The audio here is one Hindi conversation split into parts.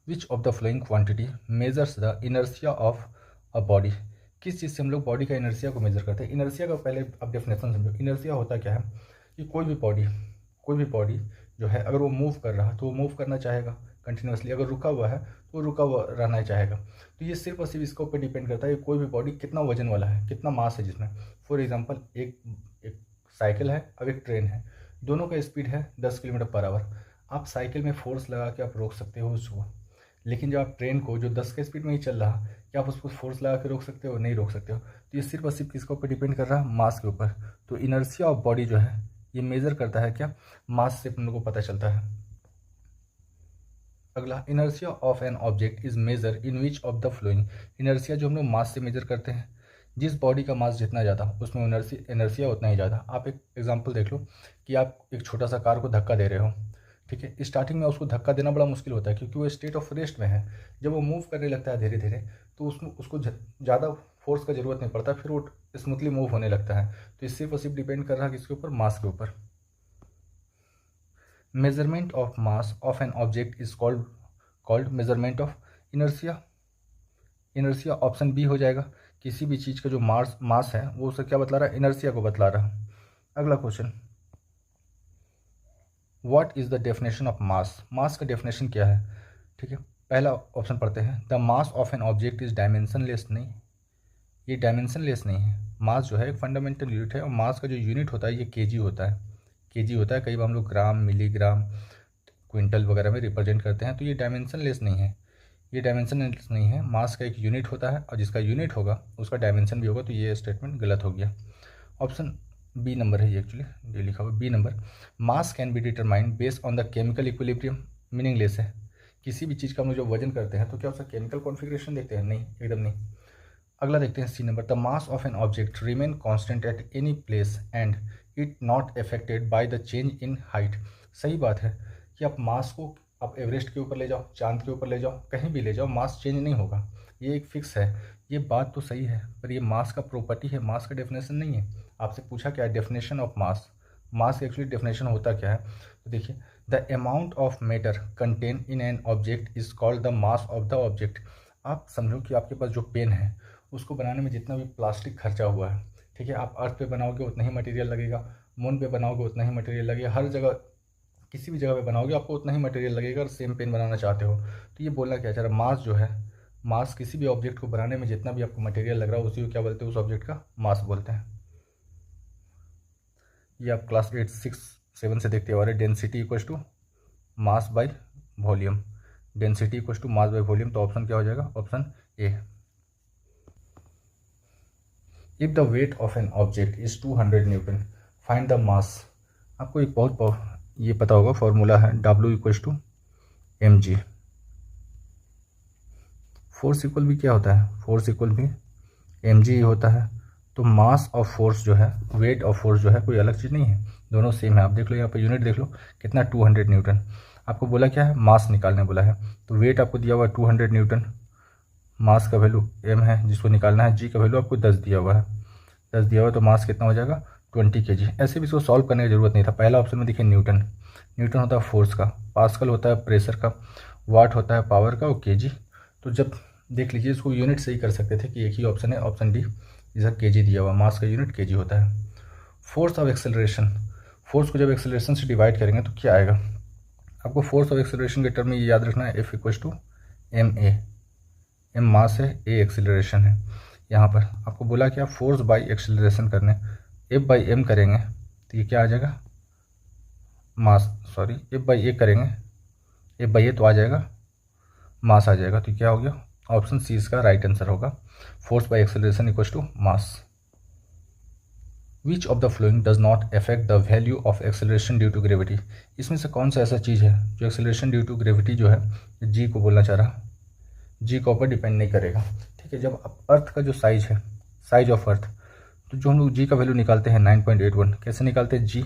Which of the flowing quantity measures the inertia of a body. किस चीज़ से हम लोग बॉडी का इनर्शिया को मेजर करते हैं। इनर्शिया का पहले अब डेफिनेशन समझो। इनर्शिया होता क्या है कि कोई भी बॉडी जो है अगर वो मूव कर रहा है तो वो मूव करना चाहेगा कंटिन्यूसली, अगर रुका हुआ है तो वो रुका हुआ रहना चाहेगा। तो ये सिर्फ और सिर्फ इसके ऊपर डिपेंड करता है कि कोई भी बॉडी कितना वजन वाला है, कितना मास है जिसमें। फॉर एग्जांपल एक एक साइकिल है और एक ट्रेन है, दोनों का स्पीड है 10 किलोमीटर पर आवर। आप साइकिल में फोर्स लगा के आप रोक सकते हो उसको, लेकिन जब आप ट्रेन को जो 10 के स्पीड में ही चल रहा, क्या आप उसको फोर्स लगा के रोक सकते हो? नहीं रोक सकते हो। तो ये सिर्फ और सिर्फ किसके ऊपर डिपेंड कर रहा है? मास के ऊपर। तो इनर्शिया ऑफ बॉडी जो है ये मेजर करता है क्या? मास से अपन लोग को पता चलता है। अगला, inertia of an object is measure in which of the following. Inertia जो हम लोग मास से मेजर करते हैं, जिस बॉडी का मास जितना ज़्यादा उसमें इनर्शिया उतना ही ज़्यादा। आप एक एग्जांपल देख लो कि आप एक छोटा सा कार को धक्का दे रहे हो, ठीक है। स्टार्टिंग में उसको धक्का देना बड़ा मुश्किल होता है क्योंकि वो स्टेट ऑफ रेस्ट में है। जब वो मूव करने लगता है धीरे धीरे तो उसको ज़्यादा फोर्स का ज़रूरत नहीं पड़ता, फिर वो स्मूथली मूव होने लगता है। तो इससे सिर्फ डिपेंड कर रहा है किसके ऊपर? मास के ऊपर। Measurement of mass of an object is called measurement of inertia. Inertia option B हो जाएगा। किसी भी चीज़ का जो मास है वो उसे क्या बतला रहा है? इनर्शिया को बतला रहा है। अगला question, what is the definition of mass. Mass का डेफिनेशन क्या है? ठीक है, पहला ऑप्शन पढ़ते हैं। The mass of an object is dimensionless. नहीं, ये डायमेंशनलेस नहीं है। मास जो है एक फंडामेंटल यूनिट है और मास का जो यूनिट होता है ये केजी होता है। केजी होता है, कई बार हम लोग ग्राम, मिलीग्राम, क्विंटल वगैरह में रिप्रेजेंट करते हैं। तो ये डायमेंशनलेस नहीं है, ये डायमेंशनलेस नहीं है। मास का एक यूनिट होता है और जिसका यूनिट होगा उसका डायमेंशन भी होगा। तो ये स्टेटमेंट गलत हो गया। ऑप्शन बी नंबर है ये, एक्चुअली ये लिखा हुआ B number. Mass can be determined based on the chemical equilibrium. Meaningless है। किसी भी चीज़ का हम लोग जो वजन करते हैं तो क्या उसका केमिकल कॉन्फिगरेशन देखते हैं? नहीं, एकदम नहीं। अगला देखते हैं C number. The mass of an object remain constant at any place and it not affected by the change in height. सही बात है कि आप मास को आप एवरेस्ट के ऊपर ले जाओ, चांद के ऊपर ले जाओ, कहीं भी ले जाओ, मास चेंज नहीं होगा। ये एक फिक्स है। ये बात तो सही है, पर ये मास का प्रॉपर्टी है, मास का डेफिनेशन नहीं है। आपसे पूछा क्या है? Definition of mass. मास का एक्चुअली डेफिनेशन होता क्या है? तो देखिए, the amount of matter contain in an object is called the mass of the object. आप समझो कि आपके पास जो पेन है उसको बनाने में जितना भी प्लास्टिक खर्चा हुआ है, ठीक है, आप अर्थ पे बनाओगे उतना ही मटेरियल लगेगा, मून पे बनाओगे उतना ही मटेरियल लगेगा, हर जगह किसी भी जगह पे बनाओगे आपको उतना ही मटेरियल लगेगा और सेम पेन बनाना चाहते हो। तो ये बोलना क्या चाह रहा है? मास जो है, मास किसी भी ऑब्जेक्ट को बनाने में जितना भी आपको मटेरियल लग रहा है उसी को क्या बोलते हैं? उस ऑब्जेक्ट का मास बोलते हैं। ये आप क्लास 8, 6, 7 से देखते आ रहे। Density equals to mass by volume. Density equals to mass by volume. तो ऑप्शन क्या हो जाएगा? Option A. If the weight of an object is 200 newton find the mass. आपको एक बहुत ये पता होगा, फॉर्मूला है W equals to mg। Force equal भी क्या होता है? फोर्स इक्वल भी mg ही होता है। तो मास ऑफ फोर्स जो है, वेट ऑफ फोर्स जो है, कोई अलग चीज़ नहीं है, दोनों सेम है। आप देख लो यहाँ पर यूनिट देख लो कितना, 200 न्यूटन। आपको बोला क्या है? मास निकालने बोला है। तो वेट आपको दिया हुआ है 200 न्यूटन, मास का वैल्यू m है जिसको निकालना है, g का वैल्यू आपको 10 दिया हुआ है। 10 दिया हुआ है तो मास कितना हो जाएगा? 20 kg। ऐसे भी इसको सॉल्व करने की जरूरत नहीं था। पहला ऑप्शन में देखिए न्यूटन, न्यूटन होता है फोर्स का, पास्कल होता है प्रेशर का, वाट होता है पावर का और केजी। तो जब देख लीजिए इसको यूनिट से ही कर सकते थे कि एक ही ऑप्शन है, ऑप्शन डी, जिसका केजी दिया हुआ, मास का यूनिट केजी होता है। फोर्स ऑफ एक्सेलरेशन, फोर्स को जब एक्सेलरेशन से डिवाइड करेंगे तो क्या आएगा? आपको फोर्स ऑफ एक्सेलरेशन के टर्म में ये याद रखना है, F equals to M A. M mass है, ए एक्सेलरेशन है। यहाँ पर आपको बोला कि आप फोर्स बाई एक्सेलरेशन करने, F बाई एम करेंगे तो ये क्या आ जाएगा? मास, सॉरी F बाई ए करेंगे, F बाई ए तो आ जाएगा मास आ जाएगा। तो क्या हो गया? ऑप्शन सी इसका राइट आंसर होगा। Force by acceleration equals to mass. Which of the following does not affect the value of acceleration due to gravity. इसमें से कौन सा ऐसा चीज़ है जो एक्सेलरेशन ड्यू टू ग्रेविटी जो है, जी को बोलना चाह रहा, जी के ऊपर डिपेंड नहीं करेगा, ठीक है। जब अर्थ का जो साइज है, साइज ऑफ अर्थ, तो जो हम लोग जी का वैल्यू निकालते हैं 9.81, कैसे निकालते हैं? G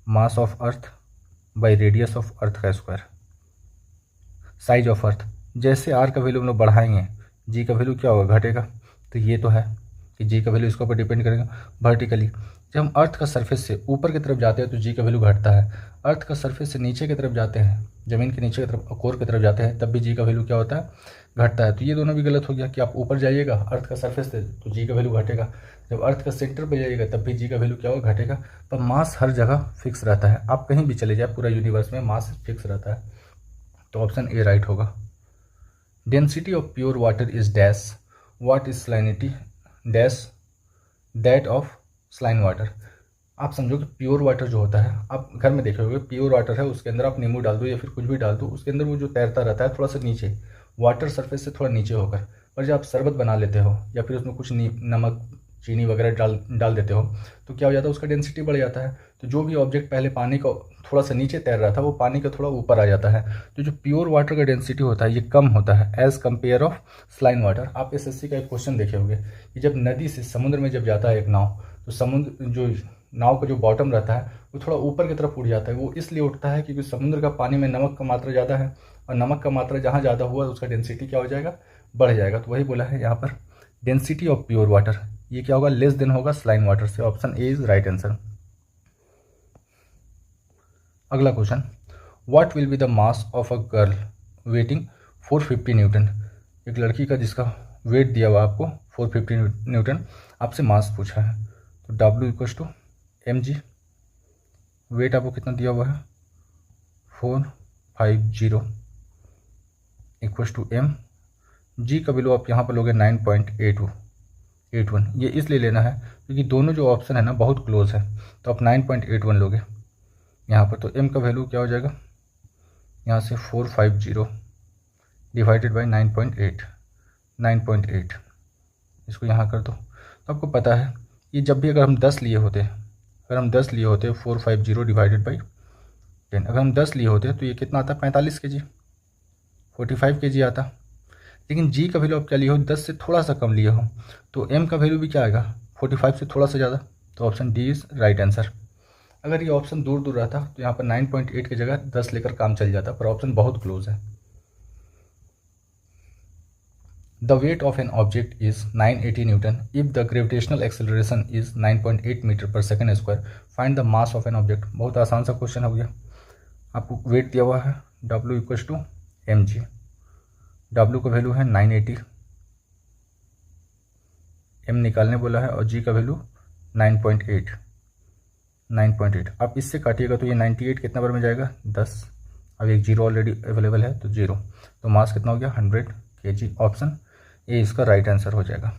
mass of earth by radius of earth का स्क्वायर, साइज ऑफ अर्थ। जैसे आर का वैल्यू हम लोग बढ़ाएंगे जी का वैल्यू क्या होगा? घटेगा। तो ये तो है, कि जी का वैल्यू इसके ऊपर डिपेंड करेगा। वर्टिकली जब हम अर्थ का सरफेस से ऊपर की तरफ जाते हैं तो जी का वैल्यू घटता है, अर्थ का सरफेस से नीचे की तरफ जाते हैं, ज़मीन के नीचे की तरफ कोर की तरफ जाते हैं, तब भी जी का वैल्यू क्या होता है, घटता है। तो ये दोनों भी गलत हो गया कि आप ऊपर जाइएगा अर्थ का सरफेस से तो जी का वैल्यू घटेगा, जब अर्थ का सेंटर पर जाइएगा तब भी जी का वैल्यू क्या होगा, घटेगा। पर मास हर जगह फिक्स रहता है, आप कहीं भी चले जाए पूरा यूनिवर्स में मास फिक्स रहता है। तो ऑप्शन ए राइट होगा। Density of pure water is dash, what is salinity dash that of saline water. आप समझो कि प्योर वाटर जो होता है, आप घर में देखे होंगे प्योर वाटर है, उसके अंदर आप नींबू डाल दो या फिर कुछ भी डाल दो, उसके अंदर वो जो तैरता रहता है थोड़ा सा नीचे, वाटर सरफेस से थोड़ा नीचे होकर। पर जब आप शरबत बना लेते हो या फिर उसमें कुछ नमक चीनी वगैरह डाल देते हो तो क्या हो जाता है, उसका डेंसिटी बढ़ जाता है। तो जो भी ऑब्जेक्ट पहले पानी का थोड़ा सा नीचे तैर रहा था वो पानी का थोड़ा ऊपर आ जाता है। तो जो प्योर वाटर का डेंसिटी होता है ये कम होता है as compare of saline water. आप एसएससी का एक क्वेश्चन देखे होंगे कि जब नदी से समुद्र में जब जाता है एक नाव, तो समुद्र जो नाव का जो बॉटम रहता है वो थोड़ा ऊपर की तरफ उठ जाता है। वो इसलिए उठता है क्योंकि समुद्र का पानी में नमक का मात्रा ज़्यादा है, और नमक का मात्रा जहाँ ज़्यादा हुआ उसका डेंसिटी क्या हो जाएगा, बढ़ जाएगा। तो वही बोला है यहाँ पर डेंसिटी ऑफ प्योर वाटर, ये क्या होगा, लेस देन होगा स्लाइन वाटर से। Option A is right answer. अगला question, what will be the mass of a girl weighting 450 newton. एक लड़की का जिसका वेट दिया हुआ आपको 450 न्यूटन, आपसे मास पूछा है। तो W equals to mg, weight आपको कितना दिया हुआ है 450 इक्वस टू m, जी का वैल्यू आप यहाँ पर लोगे 9.81। ये इसलिए लेना है क्योंकि दोनों जो ऑप्शन है ना बहुत क्लोज है, तो आप 9.81 लोगे यहाँ पर। तो m का वैल्यू क्या हो जाएगा, यहाँ से 450 डिवाइडेड बाई 9.8, इसको यहाँ कर दो। तो आपको पता है ये जब भी अगर हम 10 लिए होते 450 डिवाइडेड बाई 10, अगर हम 10 लिए होते तो ये कितना आता, 45 kg, 45 kg आता। लेकिन जी का वैल्यू आप क्या लिए हो, 10 से थोड़ा सा कम लिए हो, तो m का वैल्यू भी क्या आएगा 45 से थोड़ा सा ज़्यादा। तो option D is right answer. अगर ये ऑप्शन दूर दूर रहता तो यहाँ पर 9.8 की जगह 10 लेकर काम चल जाता, पर ऑप्शन बहुत क्लोज है। The weight of an object is 980 Newton if the gravitational acceleration is 9.8 metre पर second square, find the mass of an object. बहुत आसान सा क्वेश्चन हो गया। आपको वेट दिया हुआ है W equals to mg, W का वैल्यू है 980, m निकालने बोला है और g का वैल्यू 9.8। आप इससे काटिएगा तो ये 98 कितना बार में जाएगा 10, अब एक जीरो ऑलरेडी अवेलेबल है तो जीरो, तो मास कितना हो गया 100 kg। ऑप्शन ए इसका राइट आंसर हो जाएगा।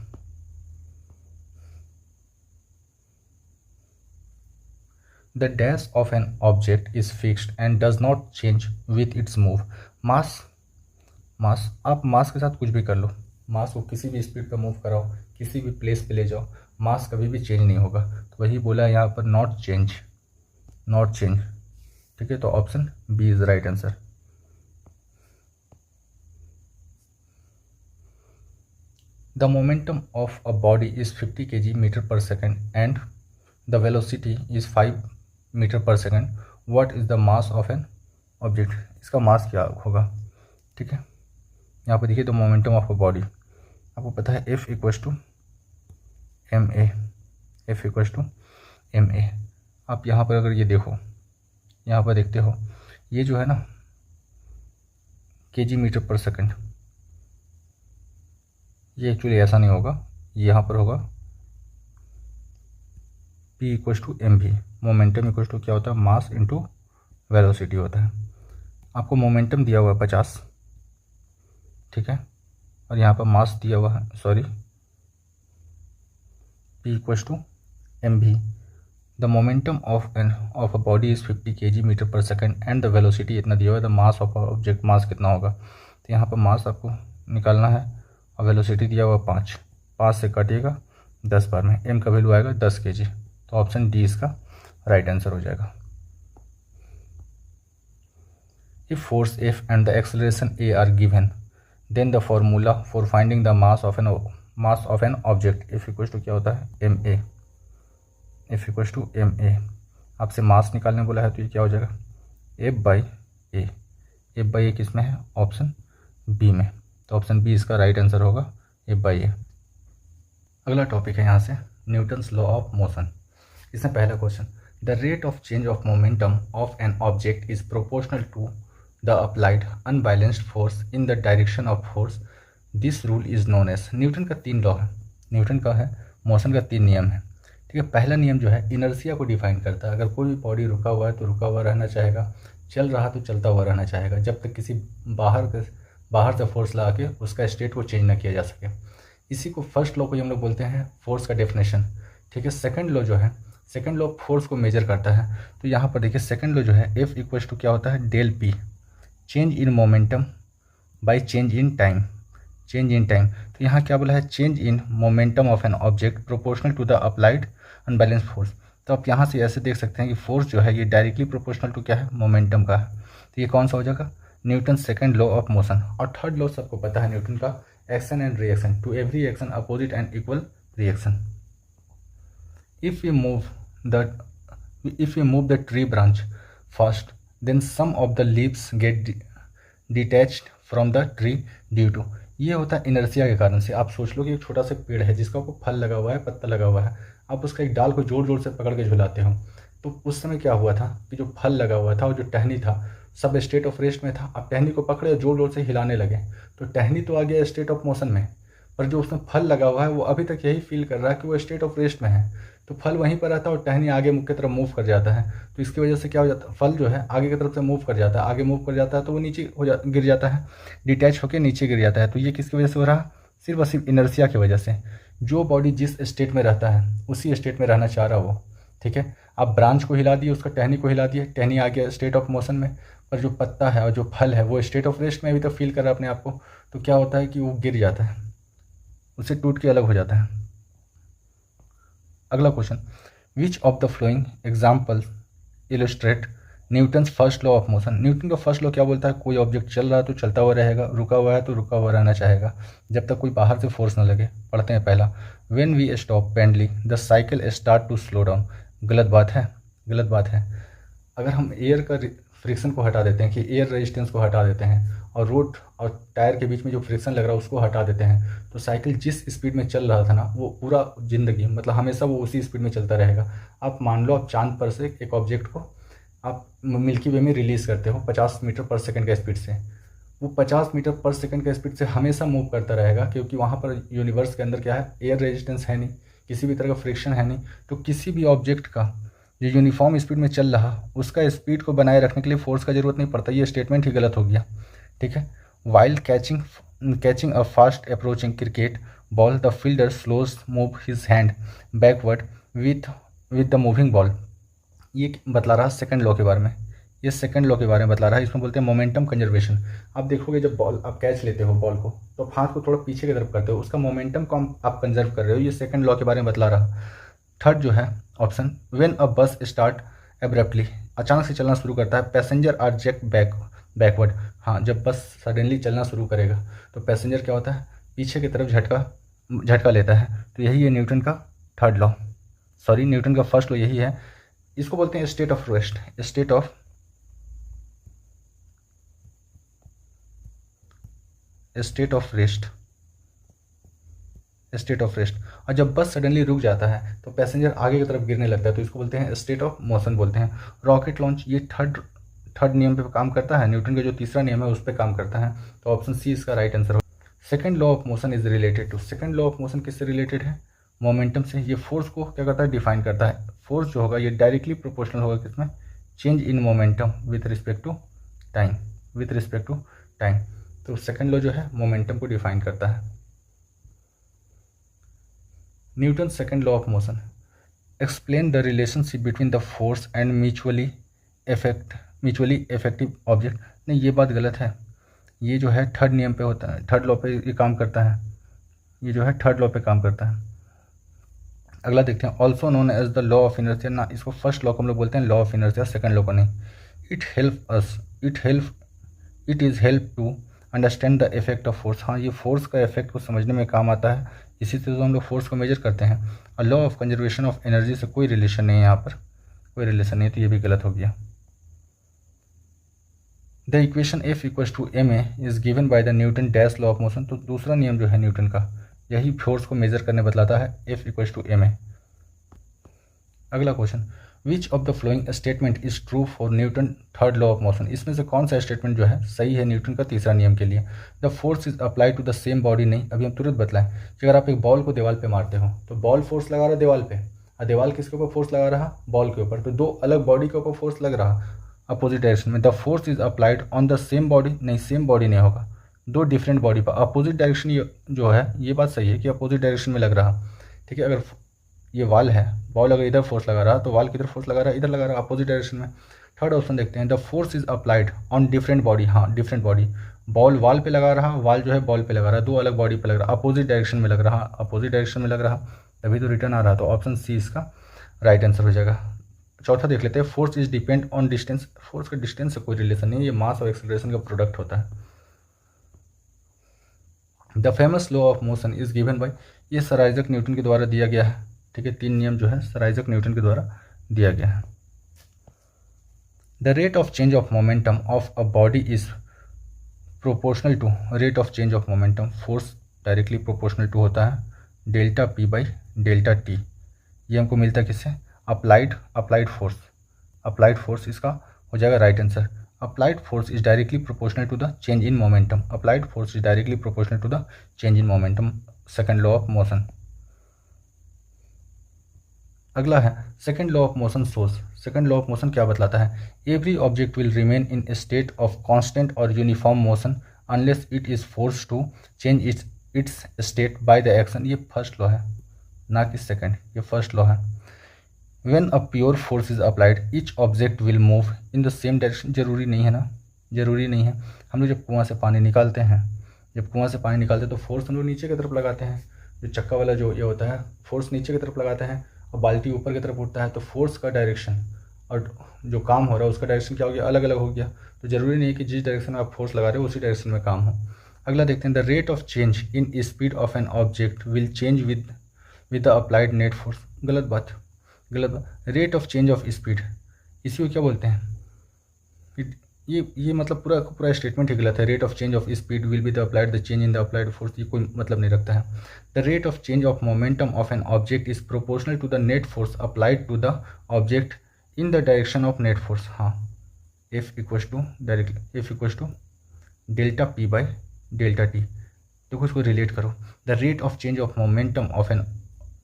The dash of an object is fixed and does not change with its move. Mass आप मास के साथ कुछ भी कर लो, मास को किसी भी स्पीड पर मूव कराओ, किसी भी प्लेस पे ले जाओ, मास कभी भी चेंज नहीं होगा। तो वही बोला है यहाँ पर नॉट चेंज, ठीक है। तो option B is right answer. The momentum of a body is 50 kg meter per second and the velocity is 5 metre पर second. What is the mass of an object? इसका मास क्या होगा, ठीक है। यहाँ पर देखिए the momentum of a body, आपको पता है F equals to M A. आप यहाँ पर अगर ये देखो, यहाँ पर देखते हो ये जो है ना kg मीटर पर सेकेंड, ये एक्चुअली ऐसा नहीं होगा, यहाँ पर होगा P equals to M v. Momentum equals to क्या होता है, मास इंटू वेलोसिटी होता है। आपको मोमेंटम दिया हुआ है 50, ठीक है, और यहाँ पर मास दिया हुआ है P इक्वस टू एम भी। The momentum of a body is 50 kg metre पर सेकेंड एंड द वेलोसिटी इतना दिया हुआ है। The mass of object, mass कितना होगा, तो यहाँ पर मास आपको निकालना है और वेलोसिटी दिया हुआ 5 से काटिएगा 10 बार में, m का वैल्यू आएगा 10 kg। तो ऑप्शन डी इसका राइट आंसर हो जाएगा। If force F and the acceleration A are given then the formula for finding the mass of an object. F equal to क्या होता है ma, F equal to ma। आपसे मास निकालने बोला है तो ये क्या हो जाएगा F बाई ए किस में है, ऑप्शन बी में। तो ऑप्शन बी इसका राइट आंसर होगा F बाई ए। अगला टॉपिक है यहाँ से न्यूटन्स लॉ ऑफ मोशन। इसमें पहला question, the rate of change of momentum of an object is proportional to the applied unbalanced force in the direction of force, this rule is known as. Newton का 3 लॉ है, न्यूटन का है मोशन का 3 नियम है। ठीक है, पहला नियम जो है इनर्शिया को डिफाइन करता है। अगर कोई भी बॉडी रुका हुआ है तो रुका हुआ रहना चाहेगा, चल रहा तो चलता हुआ रहना चाहेगा, जब तक किसी बाहर से फोर्स लगा के उसका स्टेट को चेंज ना किया जा सके। इसी को फर्स्ट लॉ को हम लोग बोलते हैं फोर्स का डेफिनेशन। ठीक है, सेकंड लॉ जो है, सेकंड लॉ फोर्स को मेजर करता है। तो यहाँ पर देखिए सेकंड लॉ जो है F इक्वल्स टू क्या होता है, del P, change in momentum by change in time, change in time. तो यहाँ क्या बोला है, change in momentum of an object proportional to the applied unbalance force. तो आप यहाँ से ऐसे देख सकते हैं कि फोर्स जो है ये डायरेक्टली प्रोपोर्शनल टू क्या है, मोमेंटम का है। तो ये कौन सा हो जाएगा, Newton second law of motion. और थर्ड लॉ सबको पता है न्यूटन का, action and reaction, to every action opposite and equal reaction. If you move the tree branch first, then some of the leaves get detached from the tree due to, ये होता है इनर्शिया के कारण से। आप सोच लो कि एक छोटा सा पेड़ है जिसका आपको फल लगा हुआ है, पत्ता लगा हुआ है, आप उसका एक डाल को जोर जोर से पकड़ के झुलाते हो, तो उस समय क्या हुआ था कि जो फल लगा हुआ था और जो टहनी था सब स्टेट ऑफ रेस्ट में था। आप टहनी को पकड़े और जोर जोर से हिलाने लगे तो टहनी तो आ गया स्टेट ऑफ मोशन में, पर जो उसमें फल लगा हुआ है वो अभी तक यही फील कर रहा है कि वो स्टेट ऑफ रेस्ट में है। तो फल वहीं पर रहता है और टहनी आगे मुख की तरफ मूव कर जाता है। तो इसकी वजह से क्या हो जाता है, फल जो है आगे की तरफ से मूव कर जाता है, आगे मूव कर जाता है तो वो नीचे गिर जाता है, डिटैच होकर नीचे गिर जाता है। तो ये किसकी वजह से हो रहा, सिर्फ और सिर्फ इनर्शिया की वजह से। जो बॉडी जिस स्टेट में रहता है उसी स्टेट में रहना चाह रहा वो। ठीक है, आप ब्रांच को हिला दिए, उसका टहनी को हिला दिए, टहनी आ गया स्टेट ऑफ मोशन में, पर जो पत्ता है और जो फल है वो स्टेट ऑफ रेस्ट में अभी तक फील कर रहा है अपने आप को। तो क्या होता है कि वो गिर जाता है, उससे टूट के अलग हो जाता है। अगला question, which of the flowing examples illustrate Newton's first law of motion. Newton का फर्स्ट लॉ क्या बोलता है, कोई ऑब्जेक्ट चल रहा है तो चलता हुआ रहेगा, रुका हुआ है तो रुका हुआ रहना चाहेगा जब तक कोई बाहर से फोर्स न लगे। पढ़ते हैं पहला, when we stop pedalling the cycle start to slow down. गलत बात है, गलत बात है। अगर हम एयर का फ्रिक्शन को हटा देते हैं, कि एयर रेजिस्टेंस को हटा देते हैं और रोड और टायर के बीच में जो फ्रिक्शन लग रहा है उसको हटा देते हैं, तो साइकिल जिस स्पीड में चल रहा था ना वो पूरा ज़िंदगी मतलब हमेशा वो उसी स्पीड में चलता रहेगा। आप मान लो आप चांद पर से एक ऑब्जेक्ट को आप मिल्की वे में रिलीज़ करते हो 50 मीटर पर सेकंड का स्पीड से, वो 50 मीटर पर सेकंड का स्पीड से हमेशा मूव करता रहेगा, क्योंकि वहाँ पर यूनिवर्स के अंदर क्या है, एयर रेजिस्टेंस है नहीं, किसी भी तरह का फ्रिक्शन है नहीं। तो किसी भी ऑब्जेक्ट का जो यूनिफॉर्म स्पीड में चल रहा उसका स्पीड को बनाए रखने के लिए फोर्स का ज़रूरत नहीं पड़ता। ये स्टेटमेंट ही गलत हो गया। ठीक है, wild catching a fast approaching cricket ball the fielder slows move his hand backward with the moving ball. ये बतला रहा सेकंड लॉ के बारे में, ये सेकंड लॉ के बारे में बतला रहा है। इसमें बोलते हैं मोमेंटम कंजर्वेशन। आप देखोगे जब बॉल आप कैच लेते हो बॉल को तो हाथ को थोड़ा पीछे की तरफ करते हो, उसका मोमेंटम को आप कंजर्व कर रहे हो। ये सेकंड लॉ के बारे में बतला रहा। थर्ड जो है ऑप्शन, व्हेन अ बस स्टार्ट एब्रप्टली, अचानक से चलना शुरू करता है, पैसेंजर आर जेक्ट बैकवर्ड। हाँ, जब बस सडनली चलना शुरू करेगा तो पैसेंजर क्या होता है, पीछे की तरफ झटका लेता है। तो यही है न्यूटन का थर्ड लॉ, सॉरी न्यूटन का फर्स्ट लॉ यही है। इसको बोलते हैं state of rest, state of rest. और जब बस सडनली रुक जाता है तो पैसेंजर आगे की तरफ गिरने लगता है, तो इसको बोलते हैं स्टेट ऑफ मोशन बोलते हैं। रॉकेट लॉन्च, ये थर्ड नियम पे काम करता है, न्यूटन का जो तीसरा नियम है उस पर काम करता है। तो ऑप्शन सी इसका राइट आंसर हो। Second law of motion is related to, second law of motion किससे रिलेटेड है, मोमेंटम से। ये फोर्स को क्या करता है, डिफाइन करता है। फोर्स जो होगा ये डायरेक्टली प्रोपोर्शनल होगा किसमें, change in momentum with respect to time, तो सेकंड लॉ जो है मोमेंटम को डिफाइन करता है। Newton second law of motion, explain the relationship between the force and mutually effective object. नहीं, ये बात गलत है। ये जो है थर्ड नियम पे होता है, थर्ड लॉ पे ये काम करता है, ये जो है थर्ड लॉ पे काम करता है। अगला देखते हैं, also known as the law of inertia ना, इसको फर्स्ट लॉ को हम लोग बोलते हैं law of inertia, second law को नहीं। It is help to understand the effect of force. हाँ, ये फोर्स का इफेक्ट को समझने में काम आता है, इसी से तो हम लोग फोर्स को मेजर करते हैं। और law of conservation of energy से कोई रिलेशन नहीं है, यहाँ पर कोई रिलेशन नहीं है, तो ये भी गलत हो गया। The equation F = ma is given by the Newton dash law of motion. तो दूसरा नियम जो है न्यूटन का, यही फोर्स को मेजर करने बतलाता है F = ma। अगला question, which of the following statement is true for Newton third law of motion, इसमें से कौन सा स्टेटमेंट जो है सही है न्यूटन का तीसरा नियम के लिए। The force is apply to the same body, नहीं, अभी हम तुरंत बतलाएं कि अगर आप एक बॉल को दीवार पे मारते हो तो बॉल फोर्स लगा रहा है दीवार पे, और दीवार किसके ऊपर फोर्स लगा रहा, बॉल के ऊपर, तो दो अलग बॉडी के ऊपर फोर्स लग रहा अपोजिट डायरेक्शन में। The force is applied on the same body, नहीं, सेम बॉडी नहीं होगा, दो डिफरेंट बॉडी पर अपोजिट डायरेक्शन जो है, ये बात सही है कि अपोजिट डायरेक्शन में लग रहा। ठीक है, अगर ये वाल है, बॉल अगर इधर फोर्स लगा रहा तो वाल किधर फोर्स लगा रहा है, इधर लगा रहा, अपोजिट डायरेक्शन में। थर्ड ऑप्शन देखते हैं, the force is applied on different body, हाँ डिफरेंट बॉडी, बॉल वाल पे लगा रहा, वाल जो है बॉल पे लगा रहा, दो अलग बॉडी पे लग रहा, अपोजिट डायरेक्शन में लग रहा, अपोजिट डायरेक्शन में लग रहा, तभी तो रिटर्न आ रहा, तो ऑप्शन सी इसका राइट आंसर हो जाएगा। चौथा देख लेते हैं, force is depend on distance, force का डिस्टेंस से कोई रिलेशन नहीं है, ये मास और एक्सेलरेशन का प्रोडक्ट होता है। The famous law of motion is given by, ये सर आइजैक न्यूटन के द्वारा दिया गया है। ठीक है, 3 नियम जो है सर आइजैक न्यूटन के द्वारा दिया गया है। The rate of change of momentum of a body is proportional to, rate of change of momentum force directly proportional to होता है delta P by delta T। ये हमको मिलता है किससे, अप्लाइड फोर्स इसका हो जाएगा right answer. Applied force is directly proportional to the change in momentum, applied force is directly proportional to the change in momentum, second law of motion. अगला है second law of motion source. Second law of motion क्या बतलाता है, every object will remain in state of constant और uniform motion unless it is force to change its state by the action. ये फर्स्ट लॉ है ना कि सेकंड, ये फर्स्ट लॉ है। When a pure force is applied each object will move in the same direction, जरूरी नहीं है ना, जरूरी नहीं है। हम लोग जब कुआं से पानी निकालते हैं, तो फोर्स हम लोग नीचे की तरफ लगाते हैं, जो चक्का वाला जो ये होता है फोर्स नीचे की तरफ लगाते हैं, और बाल्टी ऊपर की तरफ उठता है, तो फोर्स का डायरेक्शन और जो काम हो रहा है उसका डायरेक्शन क्या हो गया, अलग अलग हो गया। तो ज़रूरी नहीं है कि जिस डायरेक्शन में आप फोर्स लगा रहे हो उसी डायरेक्शन में काम हो। अगला देखते हैं, the rate of change in speed of an object will change with the applied net force. गलत बात। Rate of change of speed, इसी को क्या बोलते हैं, ये मतलब पूरा स्टेटमेंट ही गलत है। Rate of change of speed will be the applied the change in the applied force, ये कोई मतलब नहीं रखता है। The rate of change of momentum of an object is proportional to the net force applied to the object in the direction of net force. हाँ, F equals to delta P by delta T। देखो इसको रिलेट करो, the rate of change of momentum of N,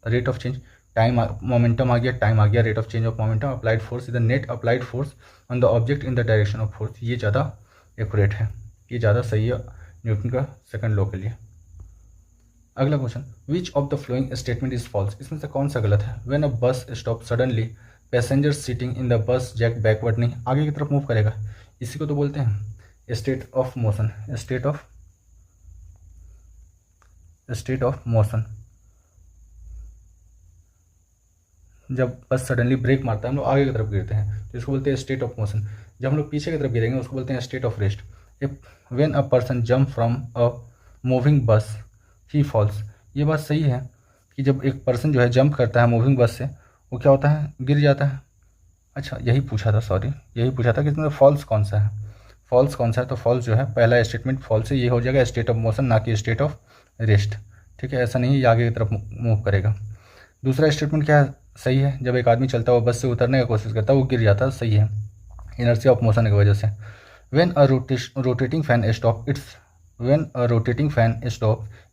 rate of change time, momentum आ गया, टाइम आ गया, rate of change of momentum, applied force is the net applied force on the object in the direction of force. ये ज़्यादा एक्यूरेट है, ये ज़्यादा सही है न्यूटन का सेकंड लॉ के लिए। अगला question, which of the following statement is false, इसमें से कौन सा गलत है। When a bus stop suddenly passenger sitting in the bus jerk backward, नहीं, आगे की तरफ मूव करेगा, इसी को तो बोलते हैं state of motion, state of motion. जब बस सडनली ब्रेक मारता है हम लोग आगे की तरफ गिरते हैं, तो इसको बोलते हैं स्टेट ऑफ मोशन। जब हम लोग पीछे की तरफ गिरेंगे उसको बोलते हैं state of rest. If when a person jump from a moving bus ही फॉल्स, ये बात सही है कि जब एक पर्सन जो है जंप करता है मूविंग बस से, वो क्या होता है, गिर जाता है। अच्छा, यही पूछा था कि इसमें फॉल्स कौन सा है, तो फॉल्स जो है पहला स्टेटमेंट फॉल्स है, ये हो जाएगा स्टेट ऑफ मोशन ना कि स्टेट ऑफ रेस्ट। ठीक है, ऐसा नहीं ये आगे की तरफ मूव करेगा। दूसरा स्टेटमेंट क्या है, सही है, जब एक आदमी चलता हुआ बस से उतरने की कोशिश करता है वो गिर जाता है, सही है, इनर्शिया ऑफ मोशन की वजह से। When a rotating fan stop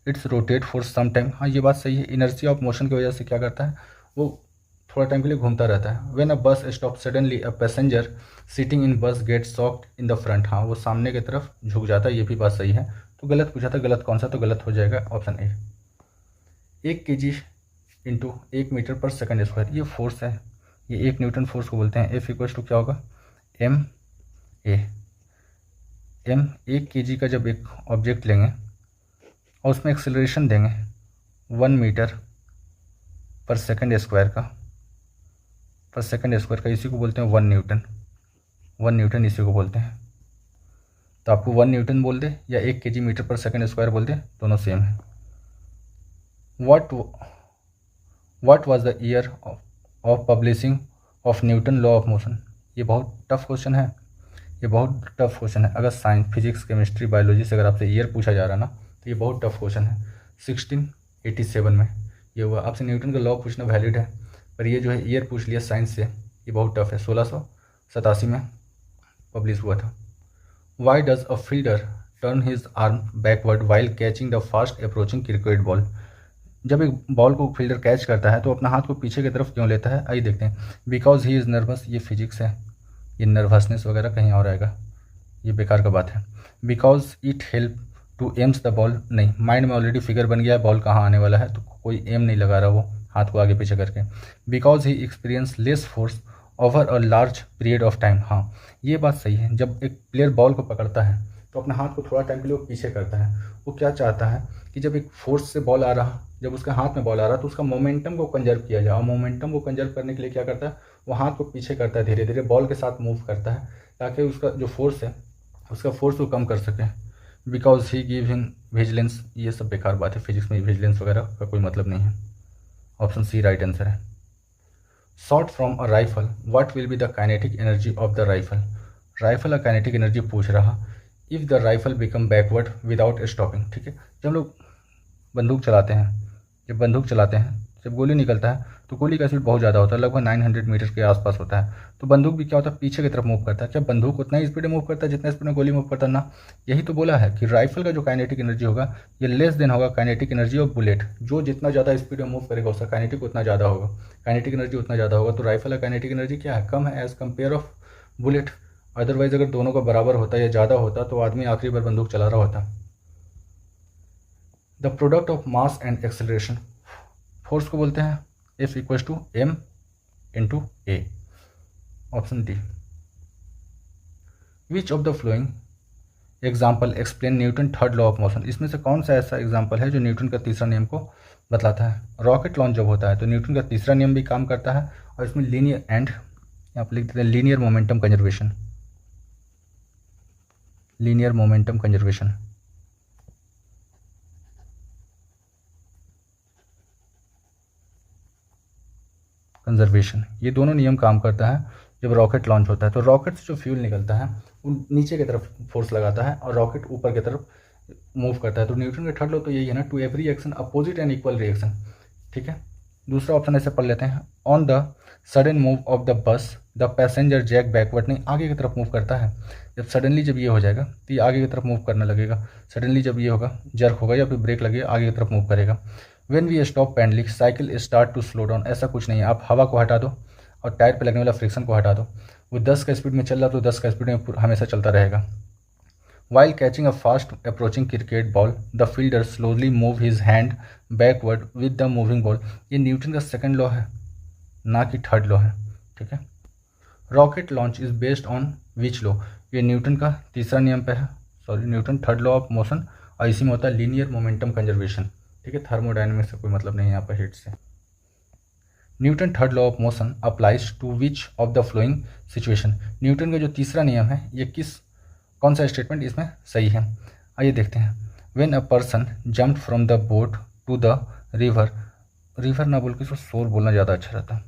its rotate for some time, हाँ ये बात सही है, इनर्शिया ऑफ मोशन की वजह से क्या करता है, वो थोड़ा टाइम के लिए घूमता रहता है। When a bus stop suddenly a passenger sitting in bus get socked in the front, हाँ वो सामने की तरफ झुक जाता है, ये भी बात सही है। तो गलत पूछा था, गलत कौन सा, तो गलत हो जाएगा option A. 1 kg into 1 metre पर सेकंड स्क्वायर, ये फोर्स है, ये 1 न्यूटन फोर्स को बोलते हैं। F इक्वल्स टू क्या होगा, M 1 kg का जब एक ऑब्जेक्ट लेंगे और उसमें एक्सेलरेशन देंगे 1 मीटर पर सेकंड स्क्वायर का, इसी को बोलते हैं 1 न्यूटन इसी को बोलते हैं। तो आपको 1 न्यूटन बोल दे या 1 kg मीटर पर सेकंड स्क्वायर बोल दे, दोनों सेम है। What was the year of publishing of Newton law of motion? ये बहुत टफ क्वेश्चन है, अगर साइंस, फिजिक्स, केमिस्ट्री, बायोलॉजी से अगर आपसे ईयर पूछा जा रहा ना तो ये बहुत टफ क्वेश्चन है। 87 में ये हुआ। आपसे न्यूटन का लॉ पूछना वैलिड है, पर ये जो है ईयर पूछ लिया साइंस से, ये बहुत टफ है। 1687 में पब्लिश हुआ था। Why does a fielder turn his arm backward while catching the fast approaching cricket ball. जब एक बॉल को फील्डर कैच करता है तो अपना हाथ को पीछे की तरफ क्यों लेता है, आइए देखते हैं। बिकॉज ही इज़ नर्वस, ये फिजिक्स है, ये नर्वसनेस वगैरह कहीं और आएगा, ये बेकार का बात है। Because it help to aims the ball, नहीं, माइंड में ऑलरेडी फिगर बन गया है बॉल कहाँ आने वाला है, तो कोई एम नहीं लगा रहा वो हाथ को आगे पीछे करके। Because he experience less force over a large period of time, हाँ ये बात सही है। जब एक प्लेयर बॉल को पकड़ता है तो अपने हाथ को थोड़ा टाइम के लिए वो पीछे करता है। वो क्या चाहता है कि जब एक फोर्स से बॉल आ रहा, जब उसके हाथ में बॉल आ रहा तो उसका मोमेंटम को कंजर्व किया जाए, और मोमेंटम को कंजर्व करने के लिए क्या करता है, वो हाथ को पीछे करता है, धीरे धीरे बॉल के साथ मूव करता है, ताकि उसका जो फोर्स है उसका फोर्स को कम कर सके। Because he give him vigilance, ये सब बेकार बात है, फिजिक्स में विजिलेंस वगैरह का कोई मतलब नहीं है। ऑप्शन सी राइट आंसर है। Shot from a rifle, what will be the kinetic energy of the rifle. Rifle का काइनेटिक एनर्जी पूछ रहा। If the rifle become backward without stopping, ठीक है, जब हम लोग बंदूक चलाते हैं, जब गोली निकलता है तो गोली का स्पीड बहुत ज़्यादा होता है, लगभग 900 मीटर के आसपास होता है। तो बंदूक भी क्या होता है, पीछे की तरफ मूव करता है। क्या बंदूक उतना ही स्पीड में मूव करता है जितना स्पीड में गोली मूव करता है ना। यही तो बोला है कि राइफल का जो काइनेटिक एनर्जी होगा ये लेस देन होगा काइनेटिक एनर्जी ऑफ बुलेट। जो जितना ज़्यादा स्पीड में मूव करेगा उसका काइनेटिक उतना ज़्यादा होगा, काइनेटिक एनर्जी उतना ज़्यादा होगा। तो राइफल का काइनेटिक एनर्जी क्या है, कम है as compare of bullet. Otherwise अगर दोनों का बराबर होता या ज़्यादा होता तो आदमी आखिरी बार बंदूक चला रहा होता। The product of mass and acceleration, force को बोलते हैं F equals to M into A. Option D. Which of the following example explain Newton third law of motion, इसमें से कौन सा ऐसा एग्जाम्पल है जो न्यूटन का तीसरा नियम को बतलाता है। रॉकेट लॉन्च जब होता है तो न्यूटन का तीसरा नियम भी काम करता है, और इसमें लीनियर एंड यहाँ पर लिख देते हैं linear momentum conservation, linear momentum conservation. Conservation, ये दोनों नियम काम करता है जब रॉकेट लॉन्च होता है। तो रॉकेट से जो फ्यूल निकलता है वो नीचे की तरफ फोर्स लगाता है और रॉकेट ऊपर की तरफ मूव करता है। तो न्यूटन का थर्ड लॉ तो यही है ना, to every action opposite and equal reaction, ठीक है। दूसरा ऑप्शन ऐसे पढ़ लेते हैं। On the sudden move of the bus the passenger jerk backward, नहीं आगे की तरफ मूव करता है। जब सडनली जब ये हो जाएगा तो ये आगे की तरफ मूव करने लगेगा। सडनली जब ये होगा जर्क होगा या फिर ब्रेक लगेगा आगे की तरफ मूव करेगा। When we stop pedalling cycle start to slow down, ऐसा कुछ नहीं है। आप हवा को हटा दो और टायर पे लगने वाला फ्रिक्शन को हटा दो। वो 10 का स्पीड में चल रहा तो 10 का स्पीड में हमेशा चलता रहेगा। While catching a fast approaching cricket ball the fielder slowly move his hand backward with the moving ball, ये न्यूटन का सेकंड लॉ है ना कि थर्ड लॉ है, ठीक है। Rocket launch is based on which law, ये न्यूटन का तीसरा नियम पे है, Newton third law of motion, और इसी में होता है लीनियर मोमेंटम कंजर्वेशन, ठीक है। थर्मोडायनेमिक्स से कोई मतलब नहीं है यहाँ पर हिट से। Newton third law of motion applies to which of the following situation, Newton का जो तीसरा नियम है ये कौन सा स्टेटमेंट इसमें सही है, आइए देखते हैं। When a person jumped from the boat to the river, river ना बोल के इसको शोर बोलना ज़्यादा अच्छा रहता है,